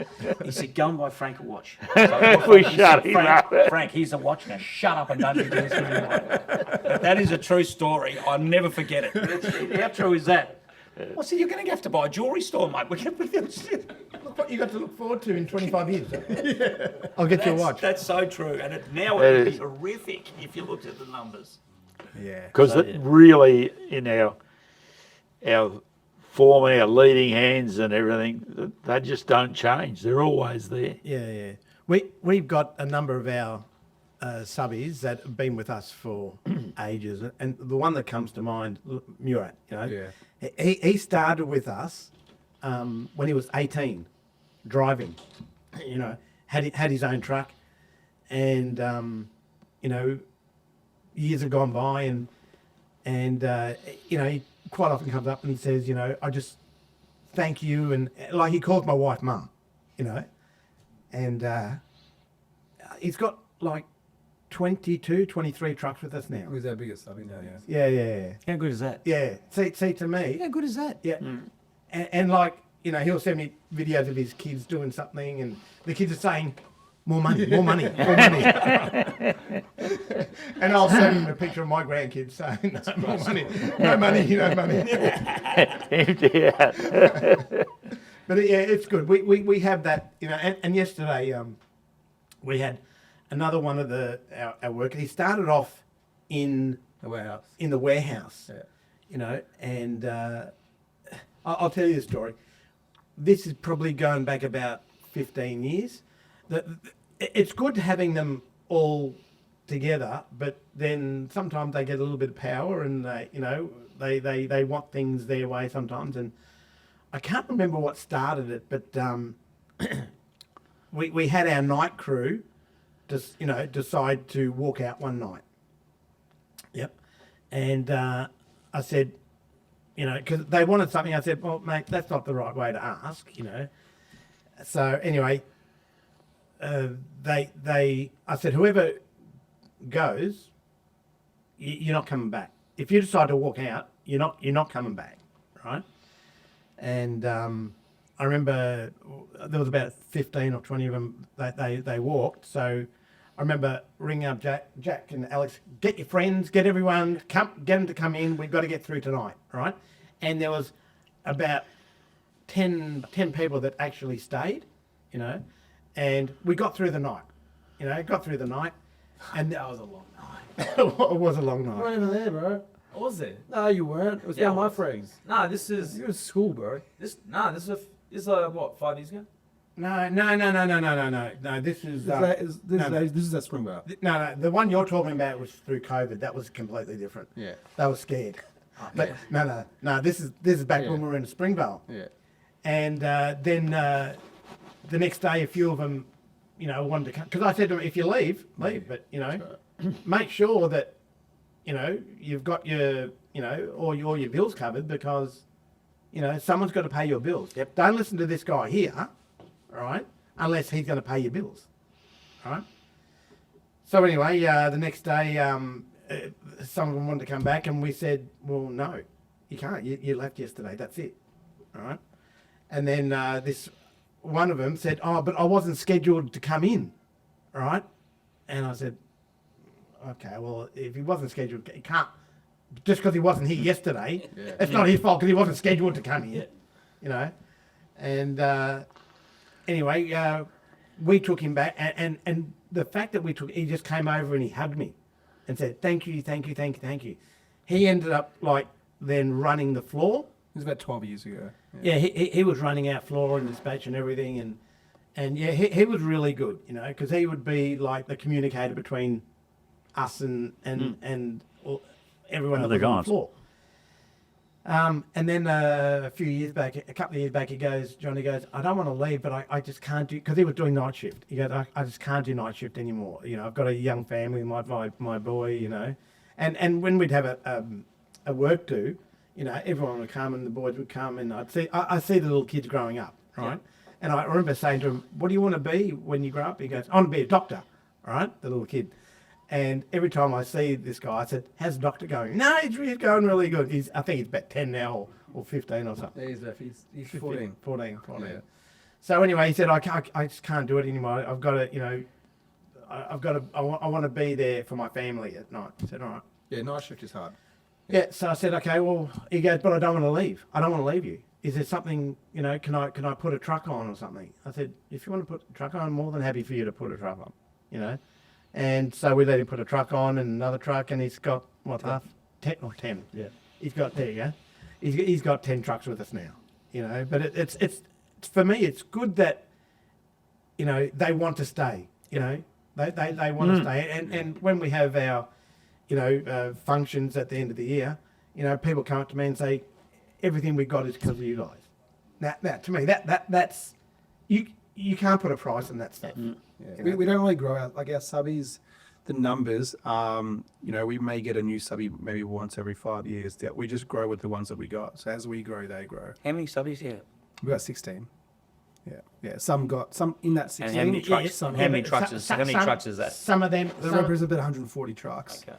He said, "Go and buy Frank a watch." So We he shut said, him "Frank, up. Frank, here's a watch now. Shut up and don't do this anymore." But that is a true story. I'll never forget it. How true is that? I said, "You're going to have to buy a jewellery store, mate. We're going to..." Look what you got to look forward to in 25 years. I'll get you a watch. That's so true, and now It it would be is. horrific if you looked at the numbers. Yeah. because really in our form, our leading hands and everything, they just don't change. They're always there. Yeah. We've got a number of our subbies that have been with us for ages, and the one that comes to mind, Murat. He started with us when he was 18, driving. Had his own truck, and years have gone by, and he quite often comes up and he says, "I just thank you," and like he calls my wife Mum, and he's got like 22, 23 trucks with us now. Who's our biggest subby now? Yeah. Yeah. How good is that? Yeah. See, to me, How good is that? yeah. And like, you know, he'll send me videos of his kids doing something and the kids are saying, more money, more money, more money. And I'll send him a picture of my grandkids saying, no, more money, no money, no money. But yeah, it's good. We have that, you know, and yesterday we had another one of our workers. He started off in The warehouse. the warehouse, Yeah. you know, and I'll tell you the story. This is probably going back about 15 years. It's good having them all together, but then sometimes they get a little bit of power and they want things their way sometimes. And I can't remember what started it, but we had our night crew just, you know, decide to walk out one night. Yep. And I said, you know, because they wanted something, I said, well, mate, that's not the right way to ask, you know. So anyway, I said, whoever goes, you're not coming back. If you decide to walk out, you're not coming back, right? And I remember there was about 15 or 20 of them. They walked. So I remember ringing up Jack and Alex, get your friends, get everyone, get them to come in. We've got to get through tonight, right? And there was about 10 people that actually stayed, you know, and we got through the night, you know, and That was a long night. it was a long You night. weren't even there, bro. Was it? No, you weren't. It was Yeah, one I of my was. friends. No, this is You were at school, bro. this is what, 5 years ago? No. This is This is at Springvale. no. The one you're talking about was through COVID. That was completely different. Yeah. They were scared. But no. This is back when we were in Springvale. Yeah. And then the next day, a few of them, you know, wanted to come because I said to them, if you leave, but you know, make sure that you know you've got your, you know, all your bills covered because, you know, someone's got to pay your bills. Yep. Don't listen to this guy here, all right? Unless he's going to pay your bills, all right? So anyway, the next day, some of them wanted to come back, and we said, well, no, you can't. You left yesterday. That's it, all right? And then this one of them said, oh, but I wasn't scheduled to come in, all right? And I said, okay, well, if he wasn't scheduled, he can't. Just because he wasn't here yesterday, it's not his fault because he wasn't scheduled to come here, you know. And anyway, we took him back, and the fact that he just came over and he hugged me and said, thank you. He ended up like then running the floor. It was about 12 years ago. Yeah, he was running our floor and dispatch and everything, and yeah, he was really good, you know, because he would be like the communicator between us and everyone Other else on the guys. floor. And then a couple of years back, Johnny goes, I don't want to leave, but I just can't do, because he was doing night shift. He goes, I just can't do night shift anymore. You know, I've got a young family, my boy, you know. And when we'd have a work do, you know, everyone would come and the boys would come and I see the little kids growing up, right? Yeah. And I remember saying to him, what do you want to be when you grow up? He goes, I want to be a doctor, all right, the little kid. And every time I see this guy, I said, how's the doctor going? No, he's going really good. I think he's about 10 now or 15 or something. Yeah, he's 14. 14. Yeah. So anyway, he said, I just can't do it anymore. I've got to, you know, I want to be there for my family at night. I said, all right. Yeah, night shift is hard. Yeah, so I said, okay, well, he goes, but I don't want to leave. I don't want to leave you. Is there something, you know, can I put a truck on or something? I said, if you want to put a truck on, I'm more than happy for you to put a truck on, you know. And so we let him put a truck on and another truck, and he's got, what, 10? Yeah. He's got, there you go. He's got 10 trucks with us now, you know. But it's for me, it's good that, you know, they want to stay, you know. They want to stay. And when we have our, you know, functions at the end of the year, you know, people come up to me and say, everything we got is because of you guys. Now to me, that's, you can't put a price on that stuff. Yeah. We don't really grow out, like our subbies, the numbers, you know, we may get a new subby maybe once every 5 years. That we just grow with the ones that we got. So as we grow, they grow. How many subbies here? We got 16. Yeah. Some got some in that 16. And how many trucks? Some, How many trucks is that? Some of them, There represents about 140 trucks. Okay.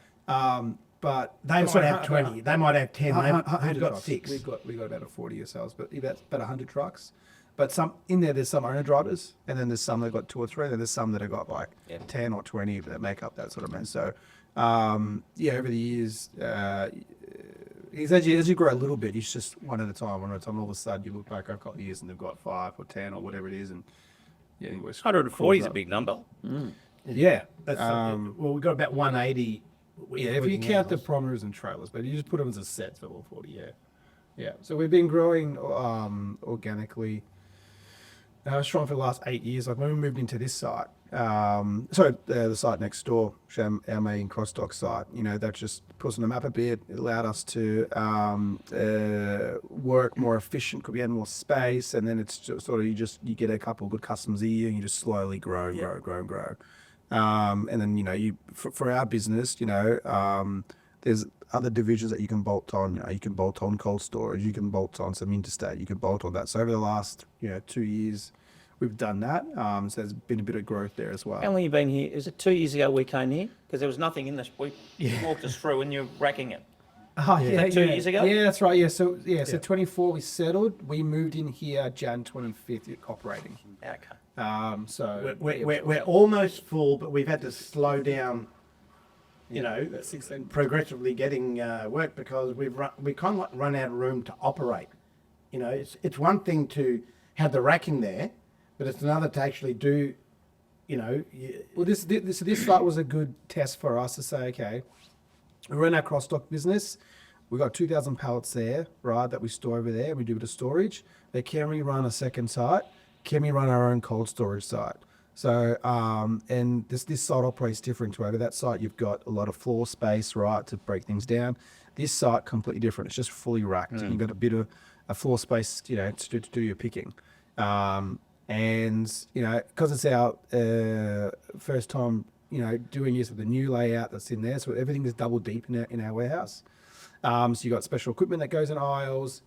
But they might have 20, they might have 10, they've got trucks. 6. We got about a 40 ourselves, but about 100 trucks. But some in there's some owner drivers, and then there's some that got 2 or 3, and then there's some that have got like 10 or 20 that make up that sort of man. So, over the years, as you grow a little bit, it's just one at a time. All of a sudden, you look back over a couple of years and they've got 5 or 10 or whatever it is, and anyways, 140 is a big number. Yeah. That's well, we've got about 180. If you count the promenaders and trailers, but you just put them as a set for all 40, yeah. So we've been growing organically strong for the last 8 years. Like when we moved into this site, the site next door, our main cross-dock site, that just put us on the map a bit. It allowed us to work more efficient, could we had more space, and then it's just sort of you get a couple of good customers a year, and you just slowly grow. And then for our business, there's other divisions that you can bolt on. You can bolt on cold storage, you can bolt on some interstate, you can bolt on that. So over the last 2 years, we've done that. So there's been a bit of growth there as well. How long have you been here? Is it 2 years ago we came here? Because there was nothing in this. You walked us through and you're racking it. Oh, that 2 years ago? Yeah, that's right. So 24 we settled. We moved in here Jan 25th operating. Okay. So We're almost full, but we've had to slow down, progressively getting work because we kind of run out of room to operate. It's one thing to have the racking there, but it's another to actually do, Well, this site was a good test for us to say, okay, we run our cross-dock business. We've got 2,000 pallets there, right, that we store over there. We do a bit of storage. But can we run a second site? Can we run our own cold storage site? So, and this site operates different to over that site. You've got a lot of floor space, right, to break things down. This site, completely different. It's just fully racked. You've got a bit of a floor space, to do your picking. And, because it's our first time, doing this with the new layout that's in there, so everything is double deep in our warehouse. So you've got special equipment that goes in aisles.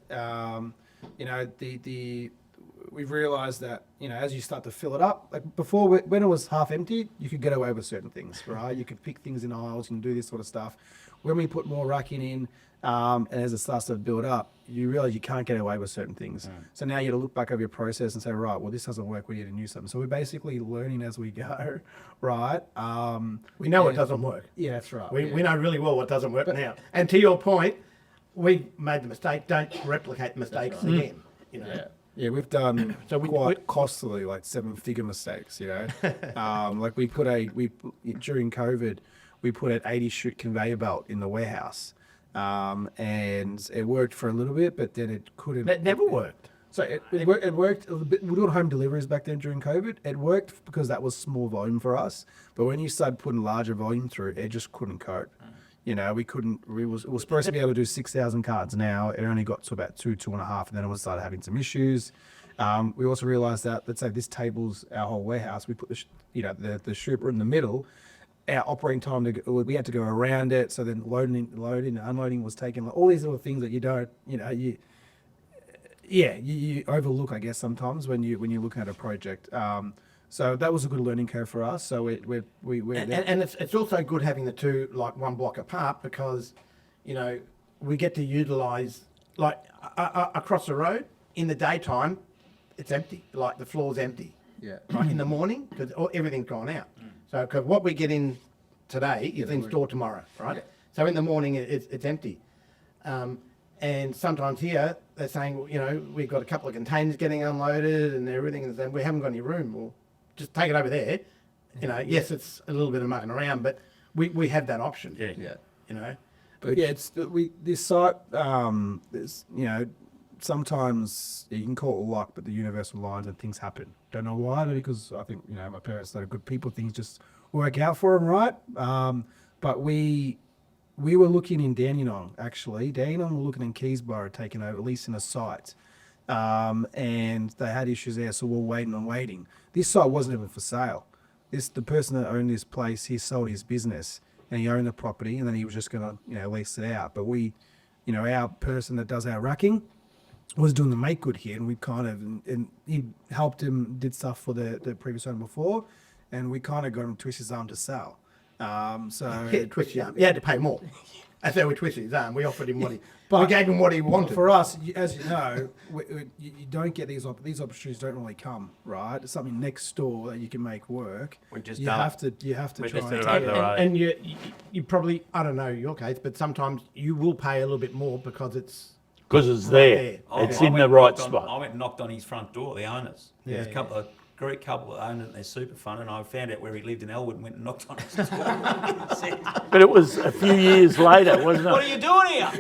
We've realised that, as you start to fill it up, like before, when it was half empty, you could get away with certain things, right? You could pick things in aisles and do this sort of stuff. When we put more racking in, and as it starts to build up, you realise you can't get away with certain things. So now you got to look back over your process and say, right, well, this doesn't work. We need to do something. So we're basically learning as we go, right? we know it doesn't work. Yeah, that's right. We know really well what doesn't work now. And to your point, we made the mistake. Don't replicate the mistakes again. Yeah, we've done quite costly, like 7-figure mistakes. Like during COVID, we put an 80-chute conveyor belt in the warehouse, and it worked for a little bit, but then it couldn't. That never worked. So it worked a little bit. We were doing home deliveries back then during COVID. It worked because that was small volume for us, but when you started putting larger volume through, it just couldn't cope. We couldn't. It was supposed to be able to do 6,000 cards. Now it only got to about 2.5, and then it started having some issues. We also realised that, let's say this table's our whole warehouse. We put the shooter in the middle. Our operating time we had to go around it. So then loading and unloading was taken. All these little things that you don't, you overlook, I guess, sometimes when you're looking at a project. So that was a good learning curve for us. So we're and it's also good having the two like one block apart because, we get to utilise like across the road in the daytime, it's empty. Like the floor's empty. Yeah. Right in the morning because everything's gone out. So because what we get in today is in store tomorrow, right? Yeah. So in the morning it's empty. And sometimes here they're saying, we've got a couple of containers getting unloaded and everything, and saying we haven't got any room. Well, just take it over there. Yes, it's a little bit of mucking around, but we have that option. Yeah. But yeah, this site. Sometimes you can call it luck, but the universal lines and things happen. Don't know why, because I think my parents are good people. Things just work out for them, right? But we were looking in Dandenong actually. Dandenong were looking in Keysborough, taking over, at least in a site. And they had issues there, so we're waiting. This site wasn't even for sale. The person that owned this place, he sold his business and he owned the property, and then he was just going to lease it out. But our person that does our racking, was doing the make good here, and we kind of and he helped him, did stuff for the previous owner before, and we kind of got him to twist his arm to sell. So Yeah, twist your arm. You had to pay more. That's how we twisted his arm. We offered him what he, we gave him what he wanted. for us, as you know, you don't get these opportunities. Don't really come, right? It's something next door that you can make work. We've just you done have it. to We've try just and done it over the road. And you probably, I don't know your case, but sometimes you will pay a little bit more because it's Because it's right there. there. It's I in went the and right knocked on- spot. I went and knocked on his front door, the owners. There's a couple of Greek couple that owned it, and they're super fun, and I found out where he lived in Elwood and went and knocked on his door. Said, But it was a few years later, wasn't what are it? you doing here?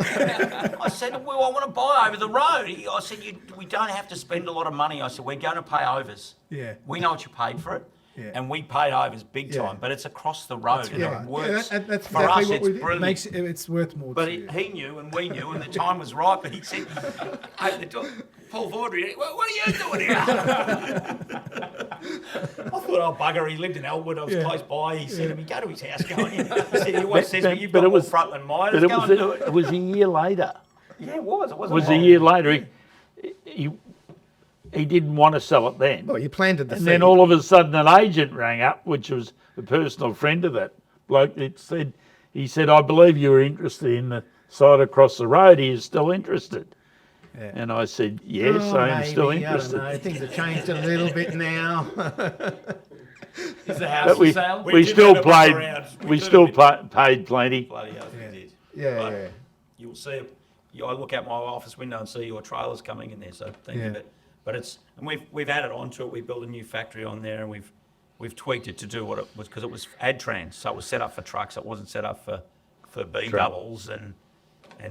I said, well, I want to buy over the road. I said, we don't have to spend a lot of money. I said, we're going to pay overs. Yeah. We know what you paid for it. Yeah. And we paid overs big Yeah. time, but it's across the road and right. it works. that's for exactly us, what it's we did. brilliant. makes it's worth more. But to you. he knew and we knew and the time was right, but he said, open the door, Paul Vawdrey, what are you doing here? I thought, oh bugger, he lived in Elwood, I was close by. He said to me, go to his house, go in. I said, he always says, but you've got more front than mine, But let's go and do it. it was a year later. Yeah, it was. It It wasn't was a year later. He didn't want to sell it then. Well, you planted the And seed. then all of a sudden an agent rang up, which was a personal friend of that bloke. He said, I believe you were interested in the site across the road. Are you still interested? Yeah. And I said, yes, Oh, I am still maybe, interested. I don't know. Things have changed a little bit now. Is the house But for sale? we did still have a look played, around. We we did still a paid plenty. Bloody oath we did. Yeah, But yeah. You'll see, I look out my office window and see your trailers coming in there, so thank Yeah. you. But it's, and we've added on to it, we built a new factory on there and we've tweaked it to do what it was, because it was AdTrans, so it was set up for trucks, it wasn't set up for B doubles and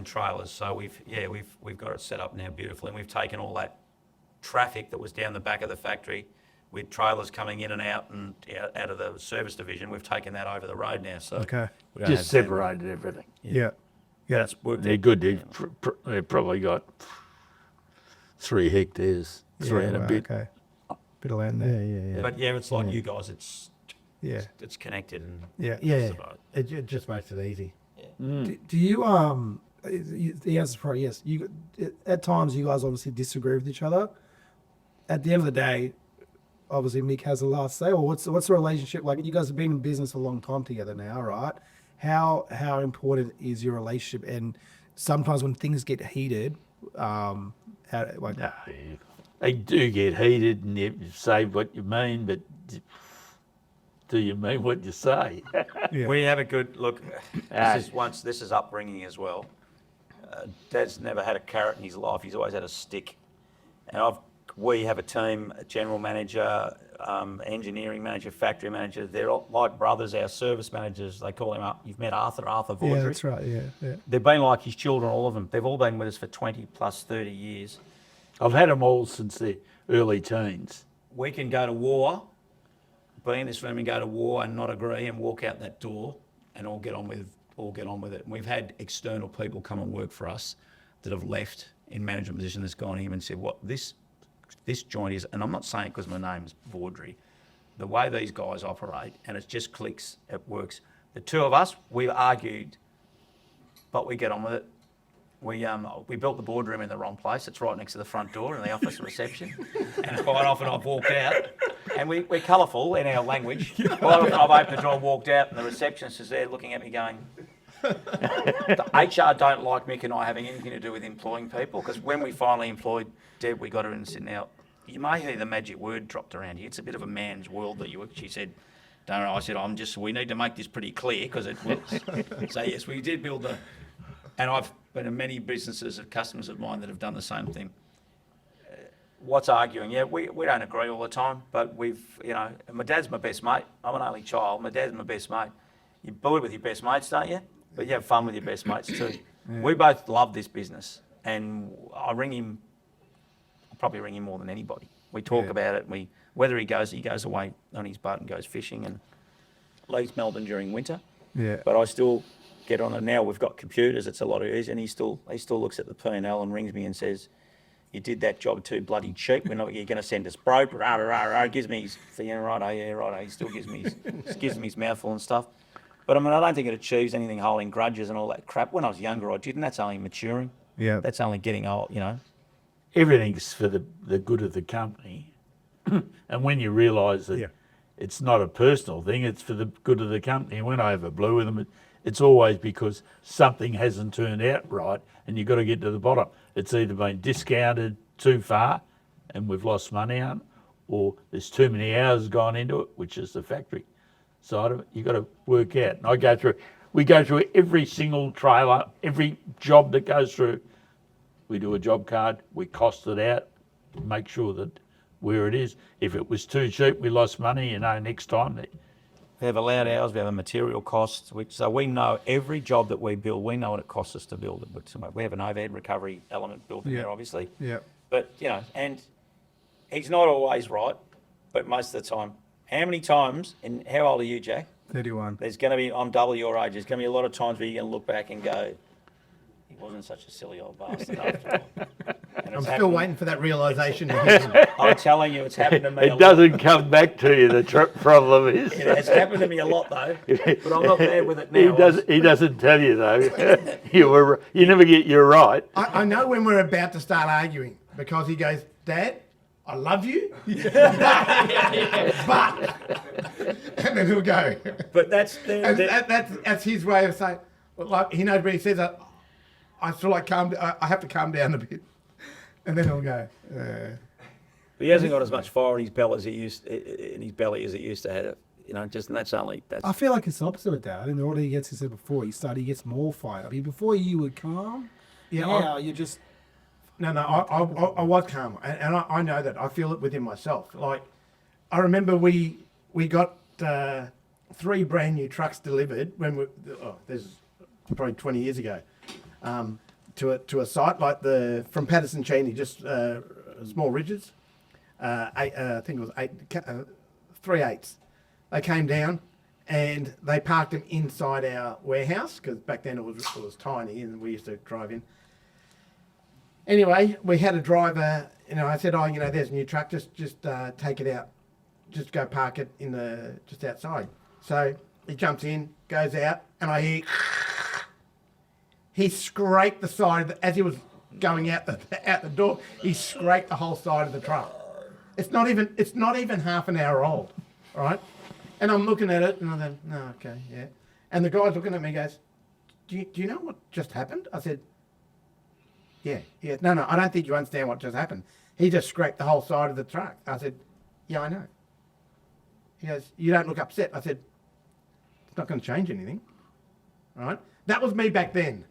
trailers. So we've got it set up now beautifully, and we've taken all that traffic that was down the back of the factory with trailers coming in and out out of the service division, we've taken that over the road now, so. Okay. we don't Just have to- separated everything. Yeah. That's worked. They're good. They've probably got 3 hectares, three and a wow, bit. Okay. Bit of land there. Yeah. But yeah, it's like you guys, it's Yeah. it's connected and Yeah. Yeah, about it just makes it easy. Do you the answer is probably yes. You at times you guys obviously disagree with each other. At the end of the day, obviously Mick has the last say. Or what's the relationship like? You guys have been in business a long time together now, right? How important is your relationship? And sometimes when things get heated, No, they do get heated and you say what you mean, but do you mean what you say? Yeah. We have a good look. Ah. This is upbringing as well. Dad's never had a carrot in his life. He's always had a stick. And we have a team, a general manager, engineering manager, factory manager. They're all like brothers. Our service managers, they call him up. You've met Arthur Vawdrey. Yeah, that's right. Yeah. They've been like his children, all of them. They've all been with us for 20 plus 30 years. I've had them all since the early teens. We can go to war, be in this room and go to war and not agree and walk out that door and all get on with it. And we've had external people come and work for us that have left in management position that's gone in and said, what this joint is, and I'm not saying it because my name's Vawdrey, the way these guys operate, and it just clicks, it works. The two of us, we've argued, but we get on with it. We built the boardroom in the wrong place. It's right next to the front door in the office reception. And quite often I've walked out, and we're colourful in our language. Quite often I've opened the door and walked out, and the receptionist is there looking at me going, the HR don't like Mick and I having anything to do with employing people, because when we finally employed Deb, we got her in and said, now, you may hear the magic word dropped around here. It's a bit of a man's world that you work. She said, don't know. I said, we need to make this pretty clear, because it was. So yes, we did build and I've been in many businesses of customers of mine that have done the same thing. What's arguing? Yeah, we don't agree all the time, but my dad's my best mate. I'm an only child. My dad's my best mate. You bully with your best mates, don't you? But you have fun with your best mates too. Yeah. We both love this business, and I ring him. I'll probably ring him more than anybody. We talk about it. Whether he goes away on his boat and goes fishing and leaves Melbourne during winter. Yeah. But I still get on it now. We've got computers. It's a lot easier, and he still looks at the P&L and rings me and says, "You did that job too bloody cheap. You're going to send us broke." Rah, rah, rah, rah. Gives me his, right. He still gives me his mouthful and stuff. But I mean, I don't think it achieves anything holding grudges and all that crap. When I was younger, I did, and that's only maturing. Yeah. That's only getting old, everything's for the good of the company. And when you realise that it's not a personal thing, it's for the good of the company. And when I have a blue with them, it's always because something hasn't turned out right, and you've got to get to the bottom. It's either been discounted too far, and we've lost money on it, or there's too many hours gone into it, which is the factory side of it. You've got to work out. And we go through every single trailer, every job that goes through. We do a job card, we cost it out, make sure that where it is. If it was too cheap, we lost money, next time. We have allowed hours, we have a material cost, so we know every job that we build, we know what it costs us to build it. But we have an overhead recovery element built in there, obviously. Yeah. But, and he's not always right, but most of the time. How many times, and how old are you, Jack? 31. There's going to be, I'm double your age, there's going to be a lot of times where you're going to look back and go, he wasn't such a silly old bastard after all. And I'm it's still happened- waiting for that realisation to hit. I'm telling you, it's happened to me. It doesn't come back to you, the problem is. It has happened to me a lot though, but I'm not there with it now. He doesn't tell you though. You never get your right. I know when we're about to start arguing because he goes, Dad, I love you, but, and then he'll go. But that's And that's his way of saying, well, like he knows when he says that, I feel like I have to calm down a bit, and then he'll go. he hasn't got as much fire in his belly as he used to have. And that's only I feel like it's the opposite with Dad. And the older he gets, he said before, he gets more fired up. Before you were calm, now you're just... No, I was calm, and I know that. I feel it within myself. Like, I remember we got 3 brand new trucks delivered when there's probably 20 years ago, to a site like from Patterson Cheney, just small ridges. I think it was 3/8. They came down and they parked them inside our warehouse because back then it was tiny and we used to drive in. Anyway, we had a driver, I said, there's a new truck, just take it out. Just go park it just outside. So he jumps in, goes out, and I hear, he scraped the side, as he was going out the door, he scraped the whole side of the truck. It's not even half an hour old, right? And I'm looking at it, and I go, no, okay, yeah. And the guy's looking at me and goes, do you know what just happened? I said, yeah. No, I don't think you understand what just happened. He just scraped the whole side of the truck. I said, yeah, I know. He goes, you don't look upset. I said, it's not going to change anything, right? That was me back then.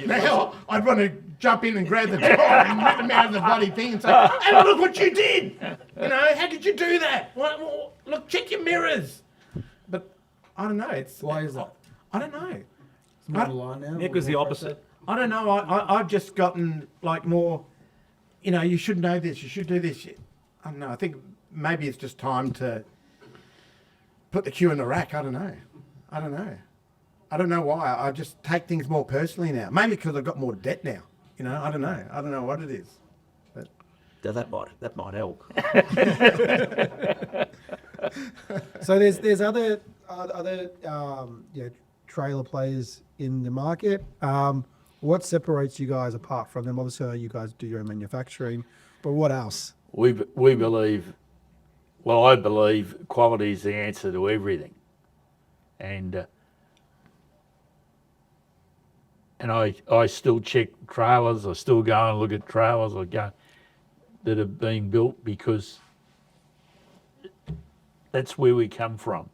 Now I'd want to jump in and grab the dog and rip him out of the bloody thing and say, hey, look what you did. How did you do that? Well, look, check your mirrors. But I don't know. Why is that? I don't know. It's more the line now. Nick was the opposite. I don't know. I've just gotten like more, you should know this. You should do this. I don't know. I think maybe it's just time to put the cue in the rack. I don't know. I don't know why. I just take things more personally now. Maybe because I've got more debt now. I don't know. I don't know what it is. But That might help. So there's other trailer players in the market. What separates you guys apart from them? Obviously, you guys do your own manufacturing, but what else? We believe, I believe quality is the answer to everything. And I still check trailers. I still go and look at trailers that have been built because that's where we come from.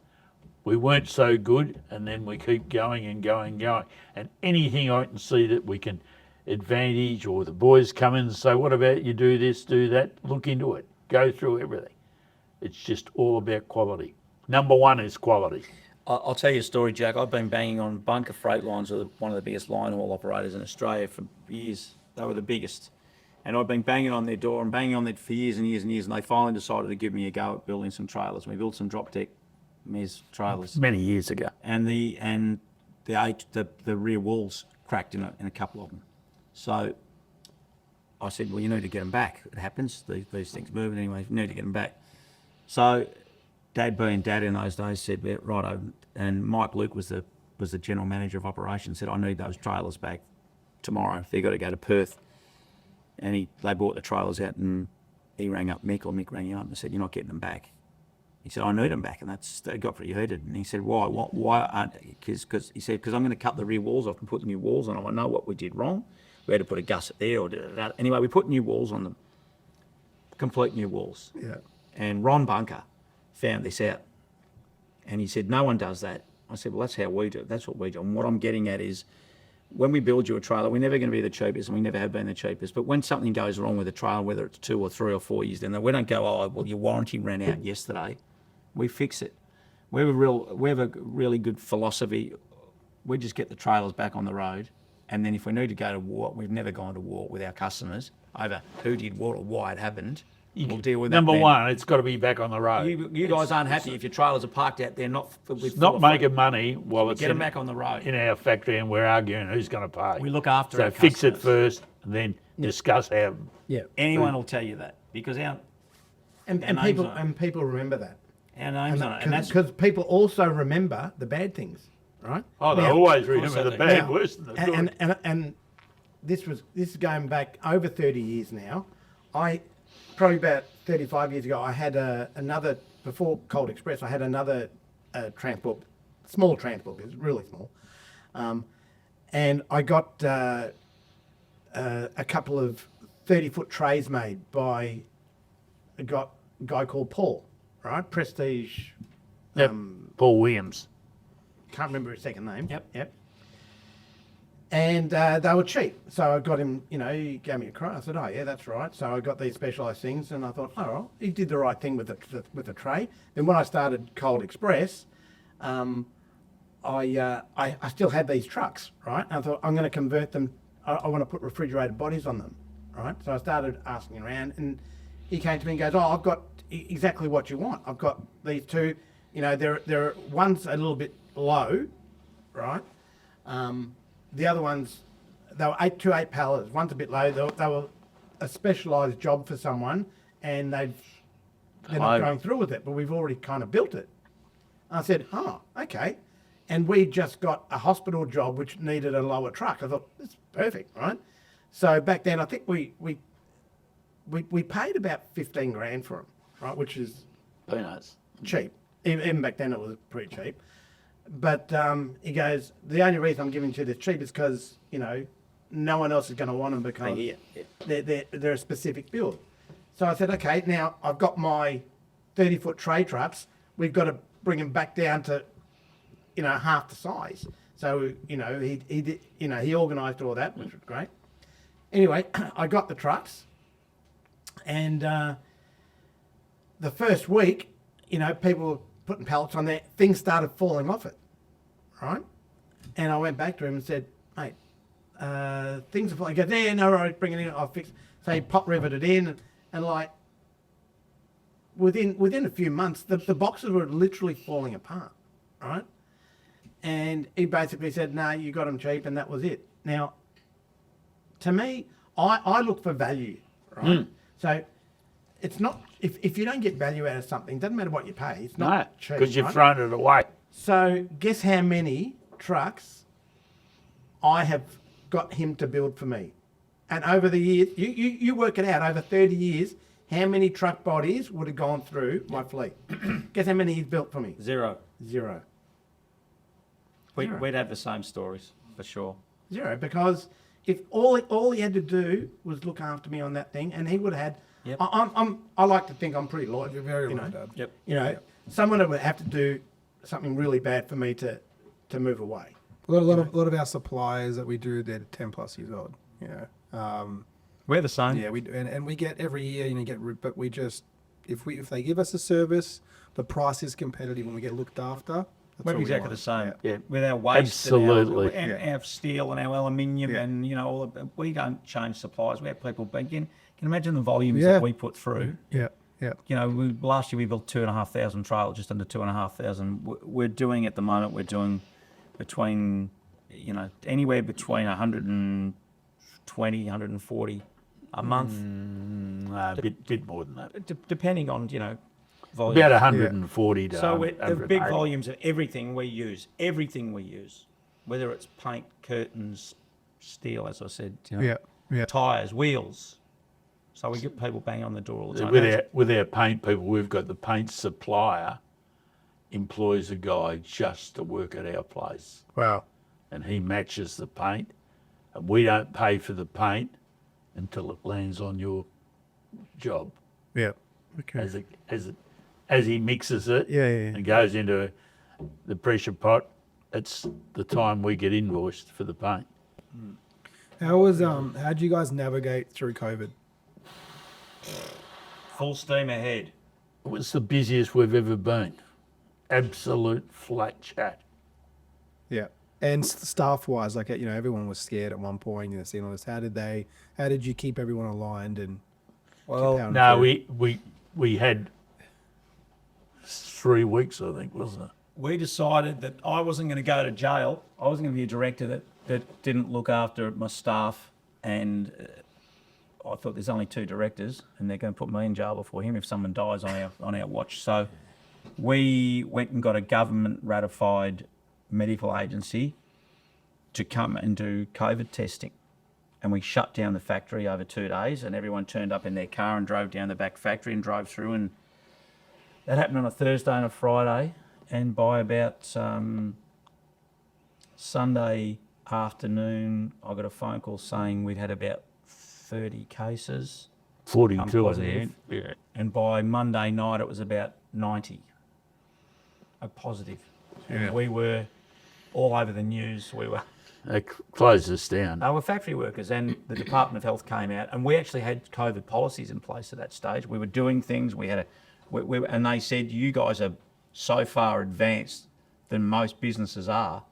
We weren't so good, and then we keep going and going and going. And anything I can see that we can advantage, or the boys come in and say, what about you do this, do that? Look into it. Go through everything. It's just all about quality. Number one is quality. I'll tell you a story, Jack. I've been banging on bunker freight lines with one of the biggest line haul operators in Australia for years. They were the biggest. And I've been banging on their door and banging on it for years and years and years. And they finally decided to give me a go at building some trailers. We built some drop deck MES trailers. Many years ago. And the rear walls cracked in a couple of them. So I said, well, you need to get them back. It happens. These things move anyway. You need to get them back. So Dad being Dad in those days said, yeah, righto. And Mike Luke was the general manager of operations, said, I need those trailers back tomorrow. They've got to go to Perth. and they brought the trailers out, and he rang up Mick, or Mick rang him up and said, "You're not getting them back." He said, "I need them back," and they got pretty heated. And he said, "Why? Why aren't?" Because he said, "Because I'm going to cut the rear walls off and put the new walls on them. I know what we did wrong. We had to put a gusset there, or da-da-da." Anyway, we put new walls on them, complete new walls. Yeah. And Ron Bunker found this out, and he said, "No one does that." I said, "Well, that's how we do it. That's what we do." And what I'm getting at is, when we build you a trailer, we're never going to be the cheapest, and we never have been the cheapest. But when something goes wrong with a trailer, whether it's 2 or 3 or 4 years down there, we don't go, "Oh, well, your warranty ran out yesterday." We fix it. We have a really good philosophy. We just get the trailers back on the road, and then if we need to go to war, we've never gone to war with our customers over who did what or why it happened. We'll deal with that. Number then. one, it's got to be back on the road. You guys aren't happy if your trailers are parked out there, not with It's full not of making money while it's Get them back on the road. in our factory, and we're arguing who's going to pay. We look after so our fix it customers. first, and then discuss how. Yeah. Anyone will tell you that because our And names on it. people remember that. names on it, and that's Because people also remember the bad things, right? Oh, they Now- always course remember they the do. bad Now, worse than the good. and this is going back over 30 years now. Probably about 35 years ago, I had another, before Cold Express, I had another small transport business, really small. And I got a couple of 30-foot trays made by a guy called Paul, right? Prestige. Yep. Paul Williams. Can't remember his second name. Yep. And they were cheap. So I got him, he gave me a quote. I said, "Oh, yeah, that's right." So I got these specialised things, and I thought, oh, well, he did the right thing with the tray. Then when I started Cold Express, I still had these trucks, right? And I thought, I'm going to convert them. I want to put refrigerated bodies on them, right? So I started asking around, and he came to me and goes, "Oh, I've got exactly what you want. I've got these two. They're one's a little bit low, right? The other ones, they were 8 pallets. One's a bit low. They were a specialised job for someone, and they're not going through with it. But we've already kind of built it." I said, "Oh, okay." And we just got a hospital job which needed a lower truck. I thought, that's perfect, right? So back then, I think we paid about 15 grand for them, right? Which is Peanuts. cheap. Even back then, it was pretty cheap. But he goes, "The only reason I'm giving you this cheap is because, no one else is going to want them because they're a specific build." So I said, "Okay, now I've got my 30-foot tray trucks. We've got to bring them back down to, half the size." So, he did, he organised all that, which was great. Anyway, I got the trucks, and the first week, people were putting pallets on there. Things started falling off it, right? And I went back to him and said, "Mate, things are falling." He goes, "Yeah, no worries, bring it in, I'll fix it." So he pop riveted in, and like, within a few months, the boxes were literally falling apart, right? And he basically said, "No, you got them cheap," and that was it. Now, to me, I look for value, right? So it's not, if you don't get value out of something, it doesn't matter what you pay. It's No, not cheap, because you've right? thrown it away. So guess how many trucks I have got him to build for me? And over the years, you work it out, over 30 years, how many truck bodies would have gone through my fleet? Guess how many he's built for me? Zero. Zero. We'd have the same stories for sure. Zero, because if all he had to do was look after me on that thing, and he would have had. Yep. I like to think I'm pretty loyal. You're very you right, know. Dad. Yep. Someone would have to do something really bad for me to move away. A lot of our suppliers that we do, they're 10+ years old. We're the same. Yeah, and we get every year, but we just if they give us a service, the price is competitive, and we get looked after. That's We're all we exactly want. the same. Yeah. With our waste, Absolutely. and our steel and our aluminium, Yeah. and we don't change suppliers. We have people. But can you imagine the volumes Yeah. that we put through? Yeah. Last year we built 2,500 trailers, just under 2,500. We're doing at the moment. We're doing between, anywhere between 120, 140 a month, A bit more than that. depending on volume. About 140 to So the 180. big volumes of everything we use, whether it's paint, curtains, steel, as I said, Yeah. tyres, wheels, So we get people banging on the door all the time. With our paint people, we've got the paint supplier employs a guy just to work at our place, Wow. and he matches the paint, and we don't pay for the paint until it lands on your job. Yeah. Okay. As he mixes it Yeah. and goes into the pressure pot, it's the time we get invoiced for the paint. How'd you guys navigate through COVID? Full steam ahead. It was the busiest we've ever been. Absolute flat chat. Yeah. And staff wise, like, everyone was scared at one point, seeing all this. How did you keep everyone aligned and Well, keep powering No, through? we had 3 weeks, I think, wasn't it? we decided that I wasn't going to go to jail. I wasn't going to be a director that didn't look after my staff, and I thought there's only 2 directors, and they're going to put me in jail before him if someone dies on our watch. So we went and got a government ratified medical agency to come and do COVID testing. And we shut down the factory over 2 days, and everyone turned up in their car and drove down the back factory and drove through. And that happened on a Thursday and a Friday. And by about Sunday afternoon, I got a phone call saying we'd had about 30 cases. 42, I Positive. think. Yeah. And by Monday night, it was about 90. A positive. And we were all over the news. We were. They closed us down. They were factory workers, and the Department of Health came out, and we actually had COVID policies in place at that stage. We were doing things. We had and they said, you guys are so far advanced than most businesses are,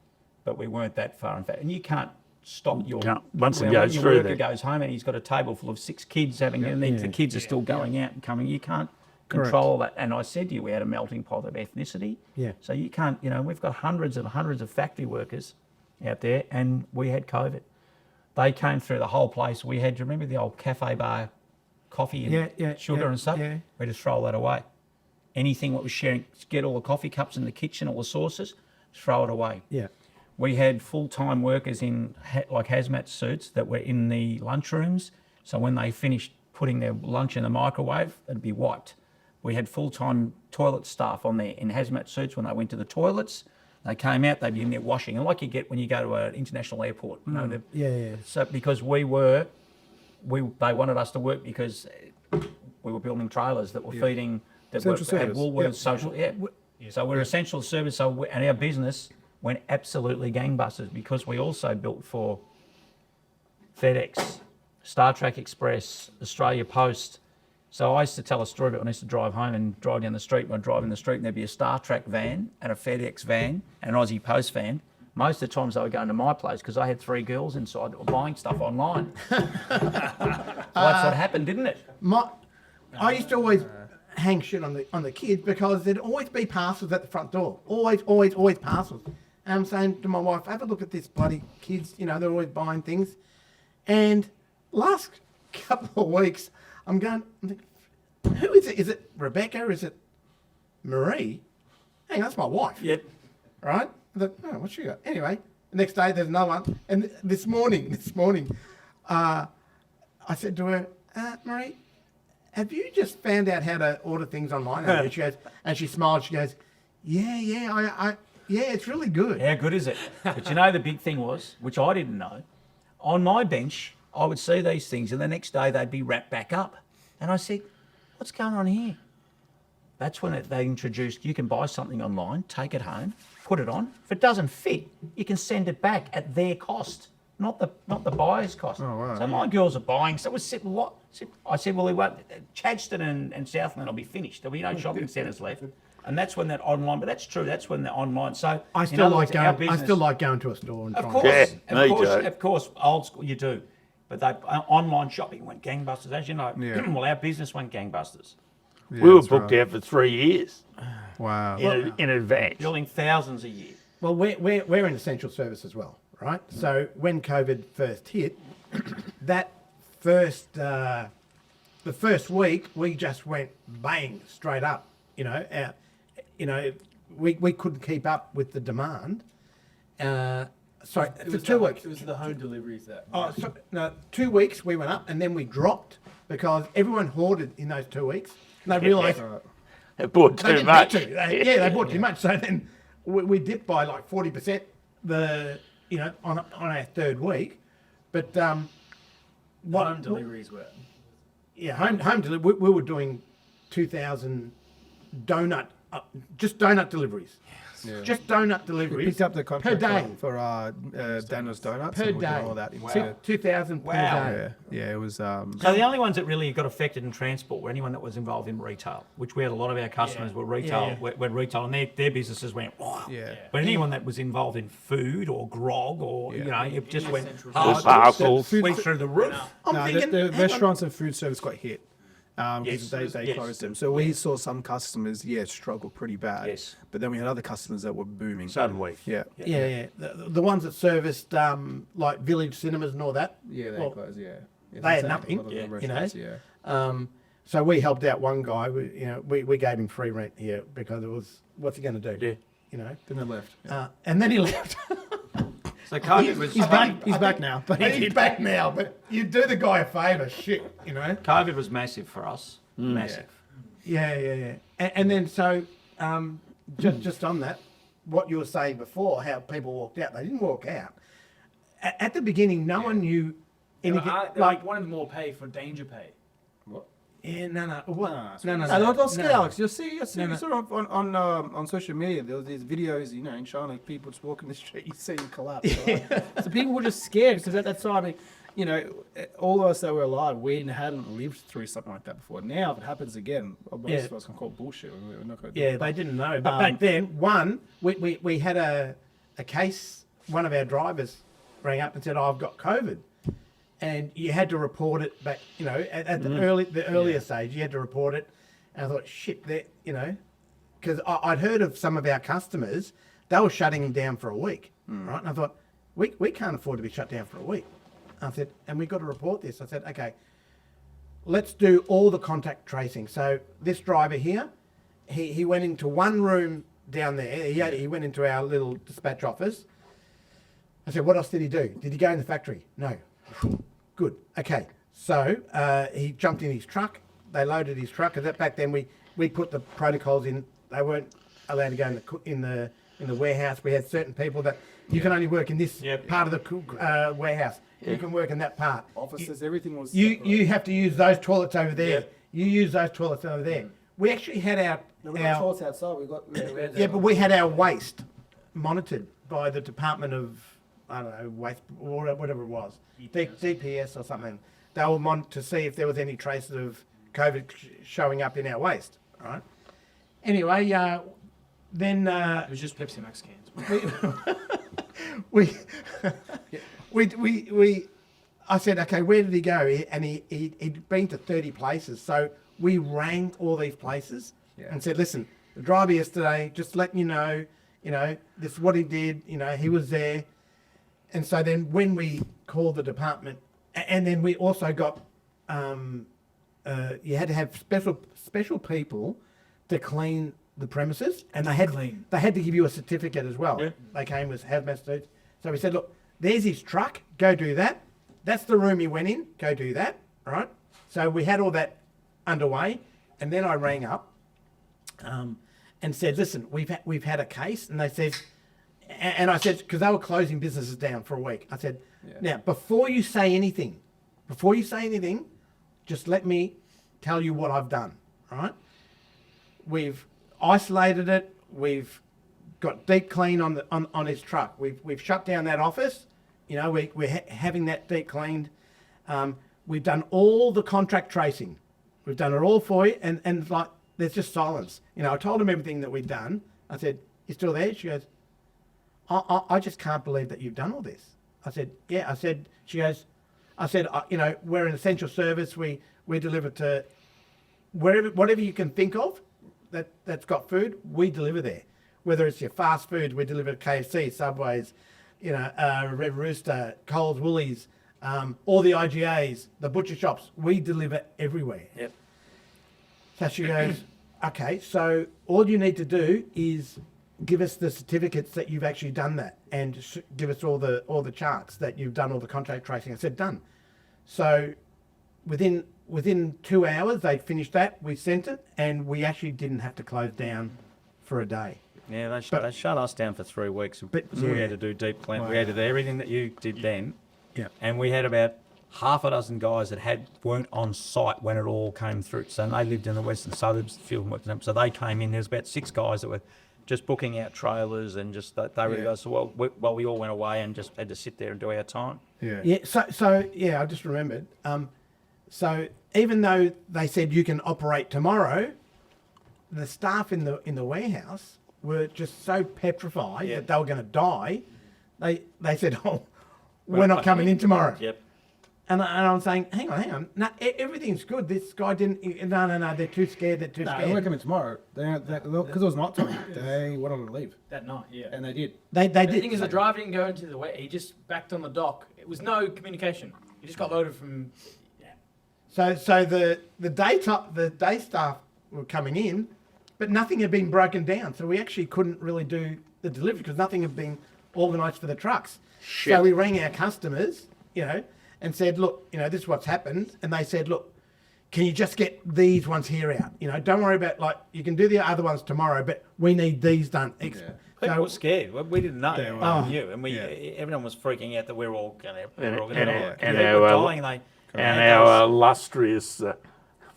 but we weren't that far in fact. And you can't stop your Once it when goes your through worker there. goes home and he's got a table full of 6 kids having, and then the kids are still going out and coming. You can't control that. And I said to you, we had a melting pot of ethnicity. Yeah. So you can't. We've got hundreds of factory workers out there, and we had COVID. They came through the whole place. We had, do you remember the old cafe bar coffee and sugar and stuff? Yeah. We just throw that away. Anything what was sharing, get all the coffee cups in the kitchen, all the sauces, throw it away. Yeah. We had full-time workers in like hazmat suits that were in the lunchrooms. So when they finished putting their lunch in the microwave, it'd be wiped. We had full-time toilet staff on there in hazmat suits when they went to the toilets. They came out, they'd be in there washing, and like you get when you go to an international airport. So because they wanted us to work because we were building trailers that were feeding, that Essential had service. Woolworths, Yep. social. So we're essential service. So and our business went absolutely gangbusters because we also built for FedEx, Star Trek Express, Australia Post. So I used to tell a story about when I used to drive home and drive down the street. When I'd drive in the street and there'd be a Star Trek van and a FedEx van and an Aussie Post van. Most of the times they were going to my place because I had 3 girls inside that were buying stuff online. Well, that's what happened, didn't it? I used to always hang shit on the kids because there'd always be parcels at the front door. Always parcels. And I'm saying to my wife, have a look at this bloody kids, they're always buying things. And last couple of weeks, I'm thinking, who is it? Is it Rebecca? Is it Marie? Hang on, that's my wife. Yep. Right? I thought, oh, what's she got? Anyway, the next day there's another one. And this morning, I said to her, Marie, have you just found out how to order things online? And she goes, and she smiled. She goes, yeah, it's really good. How good is it? But the big thing was, which I didn't know, on my bench, I would see these things and the next day they'd be wrapped back up. And I said, what's going on here? That's when they introduced, you can buy something online, take it home, put it on. If it doesn't fit, you can send it back at their cost, not the buyer's cost. Oh, wow. So my girls are buying. So I said, well, Chadstone and Southland will be finished. There'll be no shopping centres left. And that's when that online, but that's true, that's when the online, so I in still other like words, our going. I business- still like going to a store and Of trying. course, Yeah, me too. of course, old school, you do. But online shopping went gangbusters, as you know. Yeah. Well, our business went gangbusters, Yeah, We were that's booked right. out for 3 years Wow. in advance. billing thousands a year. Well, we're in essential service as well, right? So when COVID first hit, that the first week we just went bang straight up. We couldn't keep up with the demand. For 2 weeks. It was the home deliveries that. Oh, so, no, 2 weeks we went up and then we dropped because everyone hoarded in those 2 weeks. And they realised It bought they too didn't much. need to. They bought too much. So then we dipped by like 40% on our third week. But Home deliveries were. home delivery. We were doing 2,000 just donut deliveries. Yeah. Just donut We deliveries picked up the per contract day. for Daniel's Donuts. Per and we're doing day. all that into, Wow. 2,000 per Wow. day. yeah, it was. So the only ones that really got affected in transport were anyone that was involved in retail, which we had a lot of our customers were retail, were retail, and their businesses went, wow. Yeah. But anyone that was involved in food or grog or, it just went The hard, parcels. went through the roof. I'm No, thinking, the hang on. restaurants and food service got hit. Yes, Because they yes. closed them. So we saw some customers, struggle pretty bad. Yes. But then we had other customers that were booming. So did we. Yeah. Yeah. The ones that serviced like village cinemas and all that. Yeah, they Well, closed, yeah. they had nothing, So we helped out one guy. We gave him free rent here because it was, what's he going to do? Yeah. Then they left. And then he left. So COVID was He's back now. But And he's back now, but you do the guy a favour, COVID was massive for us, massive. Yeah. And then so, just on that, what you were saying before, how people walked out. They didn't walk out. At the beginning, no one knew anything. Like wanted more pay for danger pay. No. They'll see, Alex. You'll see, No. you saw it on social media. There was these videos, in China, people just walking the street, you see them collapse. Right? So people were just scared because at that time, all of us that were alive, we hadn't lived through something like that before. Now, if it happens again, most of us can call it bullshit. We're not going to do Yeah, it. they didn't know. But back then, we had a case. One of our drivers rang up and said, "I've got COVID." And you had to report it back, at the earlier stage, you had to report it. And I thought, shit, because I'd heard of some of our customers, they were shutting them down for a week, right? And I thought, we can't afford to be shut down for a week. I said, and we've got to report this. I said, okay, let's do all the contact tracing. So this driver here, he went into one room down there. He went into our little dispatch office. I said, what else did he do? Did he go in the factory? No. Good. Okay. So he jumped in his truck. They loaded his truck. Because back then we put the protocols in. They weren't allowed to go in the warehouse. We had certain people that you can only work in this part of the warehouse. You can work in that part. Offices, everything was. You have to use those toilets over there. You use those toilets over there. We actually had our toilets outside. but we had our waste monitored by the Department of, I don't know, waste or whatever it was, DPS or something. They were to see if there was any traces of COVID showing up in our waste. Right. Anyway, then It was just Pepsi Max cans. I said, okay, where did he go? And he'd been to 30 places. So we rang all these places and said, listen, the driver yesterday, just letting you know, this is what he did, he was there. And so then when we called the department, and then we also got, you had to have special people to clean the premises, and they had to give you a certificate as well. Yeah. They came with hazmat suits. So we said, look, there's his truck, go do that. That's the room he went in, go do that, all right? So we had all that underway, and then I rang up and said, listen, we've had a case, and they said, and I said, because they were closing businesses down for a week, I said, now, before you say anything, just let me tell you what I've done, all right? We've isolated it. We've got deep clean on his truck. We've shut down that office. We're having that deep cleaned. We've done all the contract tracing. We've done it all for you. And like, there's just silence. I told him everything that we'd done. I said, you still there? She goes, I just can't believe that you've done all this. I said, yeah. She goes, we're an essential service. We deliver to whatever you can think of that's got food, we deliver there. Whether it's your fast food, we deliver to KFC, Subways, Red Rooster, Coles, Woolies, all the IGAs, the butcher shops, we deliver everywhere. Yep. So she goes, okay, so all you need to do is give us the certificates that you've actually done that, and give us all the charts that you've done all the contact tracing. I said, done. So within within 2 hours, they finished that. We sent it, and we actually didn't have to close down for a day. Yeah, they But- they shut us down for 3 weeks. But- so we yeah. had to do deep clean. We had to do everything that you did then. Yeah. And we had about half a dozen guys that weren't on site when it all came through. So they lived in the western suburbs, a few of them worked in them. So they came in. There was about 6 guys that were just booking out trailers and just they really go. So we all went away and just had to sit there and do our time. Yeah. Yeah. So yeah, I just remembered. So even though they said you can operate tomorrow, the staff in the warehouse were just so petrified that they were going to die. They said, "Oh, we're not coming in tomorrow." Yep. And I'm saying, hang on. No, everything's good. This guy didn't. No. They're too scared. They're too No, they scared. weren't coming tomorrow. Because it was night time. They wanted to leave, That night, yeah. and they did. They The did. thing is, the driver didn't go into the wet. He just backed on the dock. It was no communication. He just got loaded from. Yeah. So the day staff were coming in, but nothing had been broken down. So we actually couldn't really do the delivery because nothing had been organised for the trucks. So we rang our customers, and said, look, this is what's happened. And they said, look, can you just get these ones here out? Don't worry about you can do the other ones tomorrow, but we need these done. People were scared. We didn't know. They We were. knew, and everyone was freaking out that we're all going to die. and They our, were dying, and our illustrious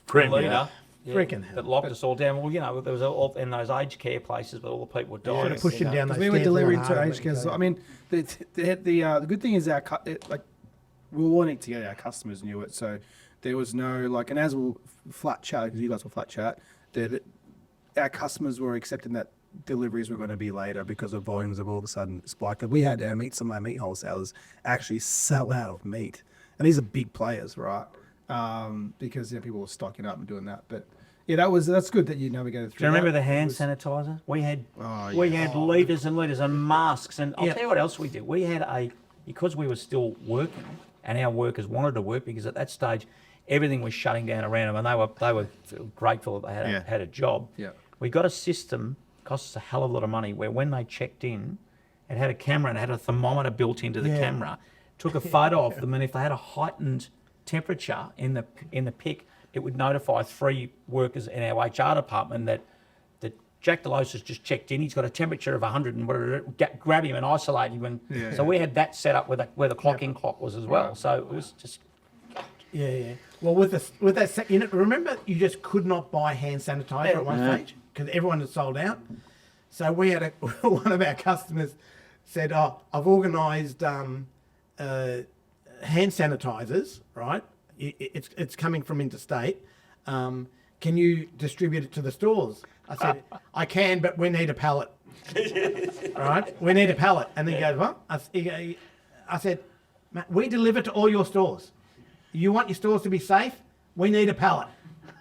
premier. leader, Freaking hell. that locked us all down. Well, there was all in those aged care places, but all the people were dying. Should have pushed him down those Because we were stairs delivering more to hard, aged care. I mean, the good thing is we were wanting to get our customers knew it, so there was no and as we'll flat chat, because you guys will flat chat, that our customers were accepting that deliveries were going to be later because of volumes of all of a sudden spiked. We had some of our meat wholesalers actually sell out of meat, and these are big players, right? Because people were stocking up and doing that, but. Yeah, that's good that you navigated through. Do you remember that. the hand sanitizer? We had liters and liters and masks, and I'll tell you what else we did. We had because we were still working, and our workers wanted to work because at that stage everything was shutting down around them, and they were grateful that they had a job. Yeah. We got a system, cost us a hell of a lot of money, where when they checked in, it had a camera and it had a thermometer built into the camera. Took a photo of them, and if they had a heightened temperature in the pic, it would notify 3 workers in our HR department that Jack Delos has just checked in. He's got a temperature of 100 and whatever. Grab him and isolate him. So we had that set up where the clock-in clock was as well. Right. So it was just... Yeah. Well, with that, remember you just could not buy hand sanitizer at one stage because everyone had sold out. So we had one of our customers said, "Oh, I've organised hand sanitizers, right? It's coming from interstate. Can you distribute it to the stores?" I said, "I can, but we need a pallet." Right? We need a pallet. And then he goes, "What?" I said, "Matt, we deliver to all your stores. You want your stores to be safe? We need a pallet."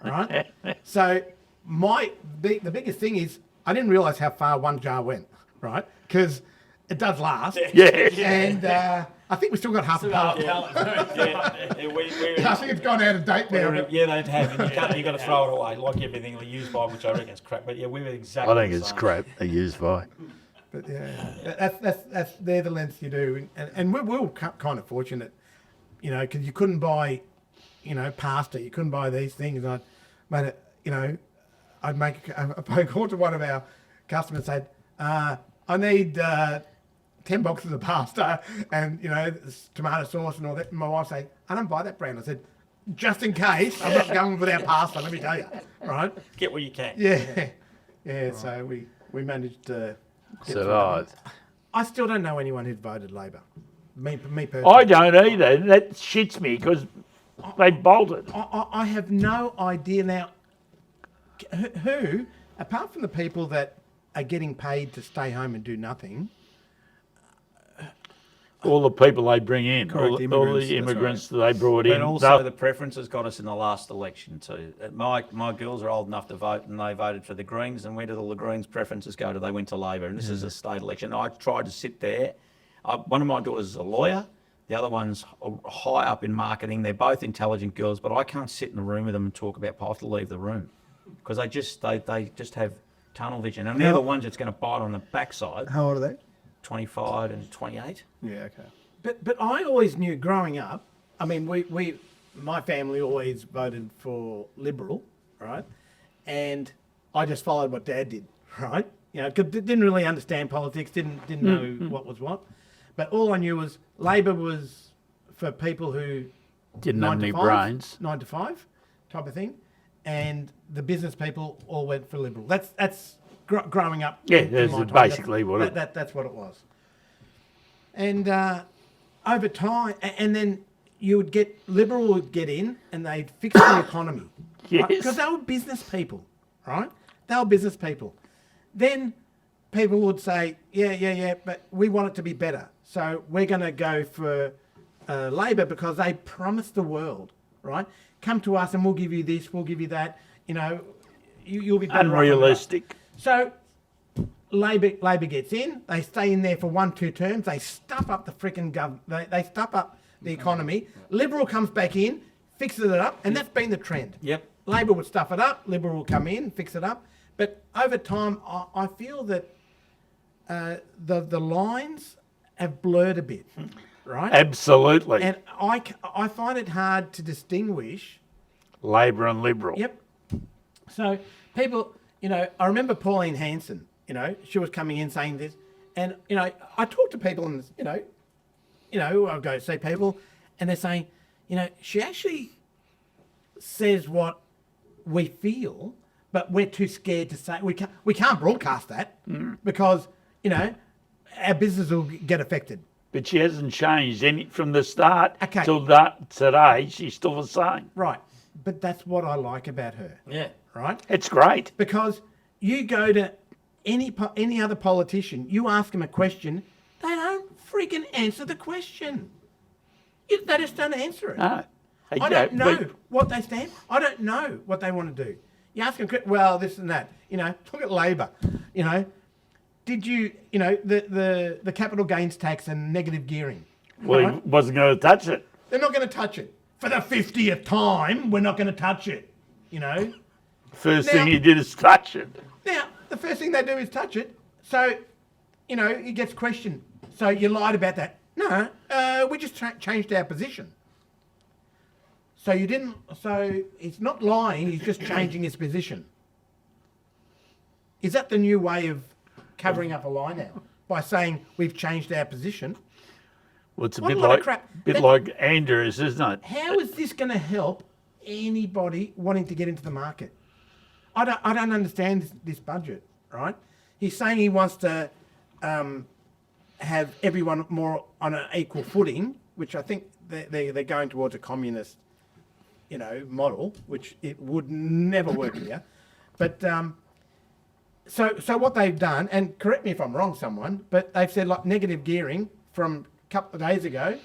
Right? So the biggest thing is I didn't realise how far one jar went, right? Because it does last. Yeah. And I think we still got half a pallet. I think it's gone out of date now. Yeah, they have. And you've got to throw it away, like everything we use by, which I reckon is crap. But yeah, we were exactly I think the it's same. crap. They use by. But yeah, that's they're the lengths you do, and we were kind of fortunate, because you couldn't buy, pasta, you couldn't buy these things. And I'd make a phone call to one of our customers, said, "I need 10 boxes of pasta and tomato sauce and all that." And my wife said, "I don't buy that brand." I said, "Just in case, I'm not going without pasta. Let me tell you, right?" Get what you can. Yeah. So we managed to get through Survive. that. I still don't know anyone who's voted Labor. Me personally. I don't either. That shits me because they bolted. I have no idea now. Who, apart from the people that are getting paid to stay home and do nothing, All the people they bring in, Correct, all the immigrants, that's immigrants that they brought in. But also the preferences got us in the last election too. My girls are old enough to vote, and they voted for the Greens. And where did all the Greens' preferences go to? They went to Labor, and this is a state election. I tried to sit there. One of my daughters is a lawyer. The other one's high up in marketing. They're both intelligent girls, but I can't sit in a room with them and talk about. I have to leave the room because they just have tunnel vision, and they're the ones that's going to bite on the backside. How old are they? 25 and 28. Yeah, okay. but I always knew growing up. I mean, we my family always voted for Liberal, right? And I just followed what Dad did, right? You know, 'cause didn't really understand politics, didn't know what was what. But all I knew was Labor was for people who Didn't have 9 to any 5, brains. 9 to 5 type of thing, and the business people all went for Liberal. That's growing up. Yeah, in that's my time. basically what it- That's what it was. And over time, and then you would get Liberal would get in, and they'd fix the economy. Yes. Because they were business people, right? They were business people. Then people would say, yeah, but we want it to be better. So we're going to go for Labor because they promised the world, right? Come to us and we'll give you this, we'll give you that. You know, you'll be better off on us. Unrealistic. So Labor gets in, they stay in there for 1-2 terms, they stuff up the freaking they stuff up the economy. Liberal comes back in, fixes it up, and that's been the trend. Yep. Labor would stuff it up, Liberal will come in, fix it up. But over time, I feel that the lines have blurred a bit, right? Absolutely. And I find it hard to distinguish. Labor and Liberal. Yep. So people, you know, I remember Pauline Hanson, you know, she was coming in saying this, and, you know, I talk to people and, you know, I'll go see people and they're saying, you know, she actually says what we feel, but we're too scared to say, we can't broadcast that because, you know, our business will get affected. But she hasn't changed any from the start Okay. till today. She's still the same. Right. But that's what I like about her, Yeah. right? It's great. Because you go to any other politician, you ask them a question, they don't freaking answer the question. They just don't answer it. No. I don't know what they stand. I don't know what they want to do. You ask them, well, this and that. You know, look at Labor. You know, did you know, the capital gains tax and negative gearing? Well, right? he wasn't going to touch it. They're not going to touch it. For the 50th time, we're not going to touch it. You know. First Now- thing he did is touch it. Now, the first thing they do is touch it. So, you know, it gets questioned. So you lied about that. No, we just changed our position. So you didn't, so he's not lying, he's just changing his position. Is that the new way of covering up a lie now? By saying we've changed our position? Well, it's a What bit a lot of like crap. bit That- like Andrews, isn't it? How is this going to help anybody wanting to get into the market? I don't understand this budget, right? He's saying he wants to have everyone more on an equal footing, which I think they're going towards a communist, you know, model, which it would never work here. But so what they've done, and correct me if I'm wrong, someone, but they've said like negative gearing from a couple of days ago,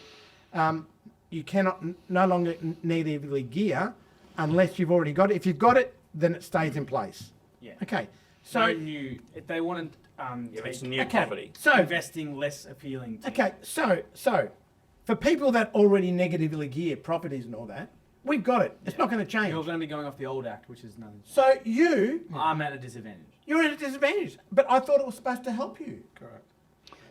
you cannot no longer negatively gear unless you've already got it. If you've got it, then it stays in place. Yeah. Okay. So So new. If they wanted, It's make new okay. property. So investing less appealing. To okay. So for people that already negatively gear properties and all that, we've got it. It's not going to change. You're going to be going off the old act, which is nothing. So I'm at a disadvantage. you're at a disadvantage. But I thought it was supposed to help you. Correct.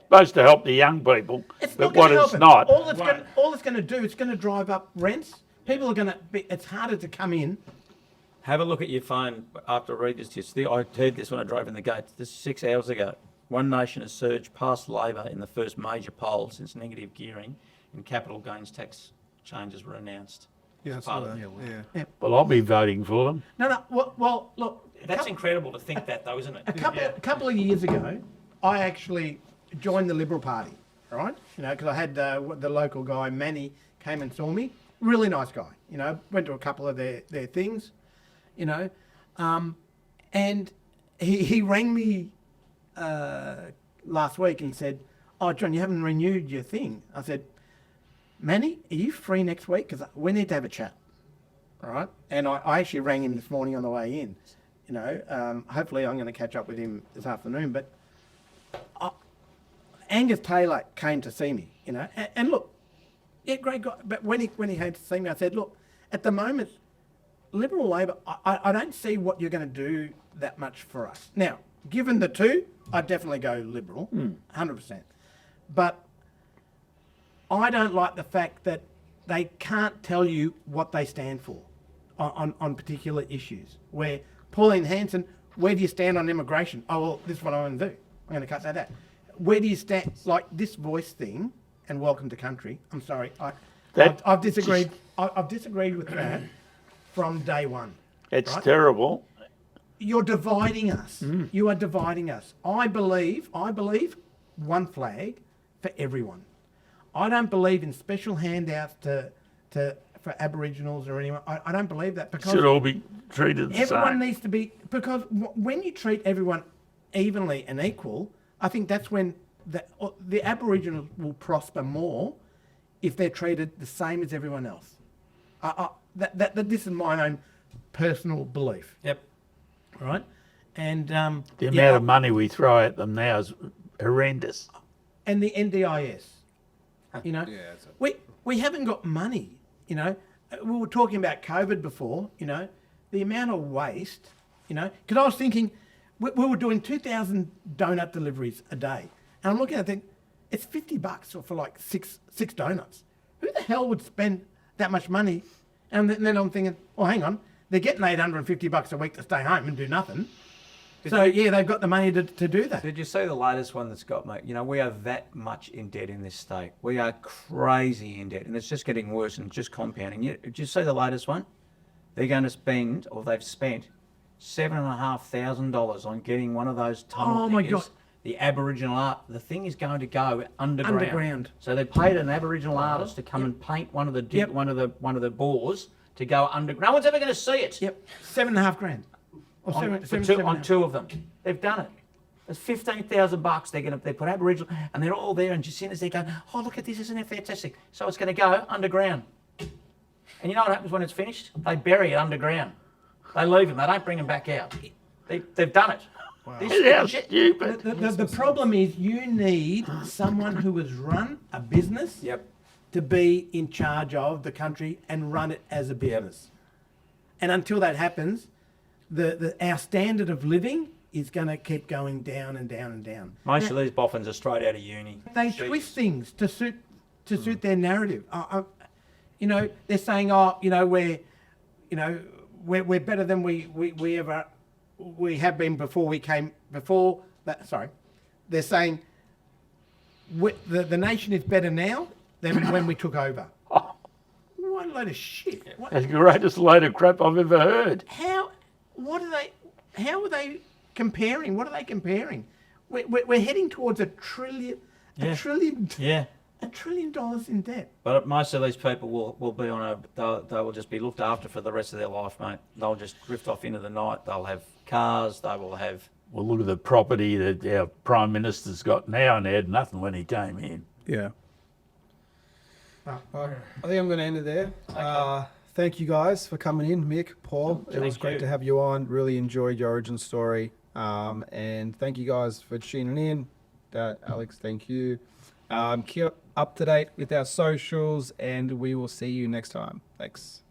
Supposed to help the young people, It's but not what going to it's help not. it. All it's Right. going to do, it's going to drive up rents. People are going to be. It's harder to come in. Have a look at your phone after I read this. I heard this when I drove in the gate. This is 6 hours ago. One Nation has surged past Labor in the first major poll since negative gearing and capital gains tax changes were announced. Yeah, I Part saw of that. it. Yeah. Well, I'll be voting for them. No. Well, look. That's incredible to think that, though, isn't it? A couple of years ago, I actually joined the Liberal Party, right? You know, because I had the local guy, Manny, came and saw me. Really nice guy. You know, went to a couple of their things, you know. And he rang me last week and said, "Oh, John, you haven't renewed your thing." I said, "Manny, are you free next week? Because we need to have a chat." All right. And I actually rang him this morning on the way in. You know, hopefully I'm going to catch up with him this afternoon. But Angus Taylor came to see me, you know, and look, yeah, great guy. But when he came to see me, I said, look, at the moment, Liberal Labor, I don't see what you're going to do that much for us. Now, given the two, I'd definitely go Liberal, 100%. But I don't like the fact that they can't tell you what they stand for on particular issues. Where Pauline Hanson, where do you stand on immigration? Oh, well, this is what I'm going to do. I'm going to cut that out. Where do you stand? Like this voice thing and welcome to country. I'm sorry. I've disagreed. I've disagreed with that from day one. It's right? terrible. You're dividing us. You are dividing us. I believe one flag for everyone. I don't believe in special handouts for Aboriginals or anyone. I don't believe that because Should all be treated the everyone same. needs to be, because when you treat everyone evenly and equal, I think that's when the Aboriginals will prosper more if they're treated the same as everyone else. This is my own personal belief. Yep. Right? And The amount of money we throw at them now is horrendous. and the NDIS, you know, we haven't got money. You know, we were talking about COVID before. You know, the amount of waste. You know, because I was thinking we were doing 2,000 donut deliveries a day, and I'm looking at it, think it's $50 for like six donuts. Who the hell would spend that much money? And then I'm thinking, well, hang on, they're getting $850 a week to stay home and do nothing. So yeah, they've got the money to do that. Did you see the latest one that's got, mate? You know, we are that much in debt in this state. We are crazy in debt, and it's just getting worse and just compounding. Did you see the latest one? They're going to spend, or they've spent, $7,500 on getting one of those tunnel Oh, my diggers, God. the Aboriginal art. The thing is going to go underground. Underground. So they paid an Aboriginal artist to come and paint one of the Yep. one of the bores to go underground. No one's ever going to see it. Yep, $7,500. Or On two of them. They've done it. It's $15,000. They put Aboriginal, and they're all there, and just sitting there going, "Oh, look at this! Isn't it fantastic?" So it's going to go underground. And you know what happens when it's finished? They bury it underground. They leave them. They don't bring them back out. They've done it. Wow. How stupid. The problem is you need someone who has run a business Yep. to be in charge of the country and run it as a business. And until that happens, our standard of living is going to keep going down and down and down. Most of these boffins are straight out of uni. They twist things to suit their narrative. You know, they're saying, "Oh, you know, we're better than we ever have been before we came before that." Sorry, they're saying the nation is better now than when we took over. What a load of shit! What, That's the greatest load of crap I've ever heard. how are they comparing? What are they comparing? We're heading towards $1 trillion. Yeah. $1 trillion. Yeah. $1 trillion in debt. But most of these people will be they will just be looked after for the rest of their life, mate. They'll just drift off into the night. They'll have cars. They will have. Well, look at the property that our Prime Minister's got now, and he had nothing when he came in. Yeah. I think I'm going to end it there. Thank you guys for coming in, Mick, Paul. It was great to have you on. Really enjoyed your origin story. And thank you guys for tuning in. Alex, thank you. Keep up to date with our socials, and we will see you next time. Thanks.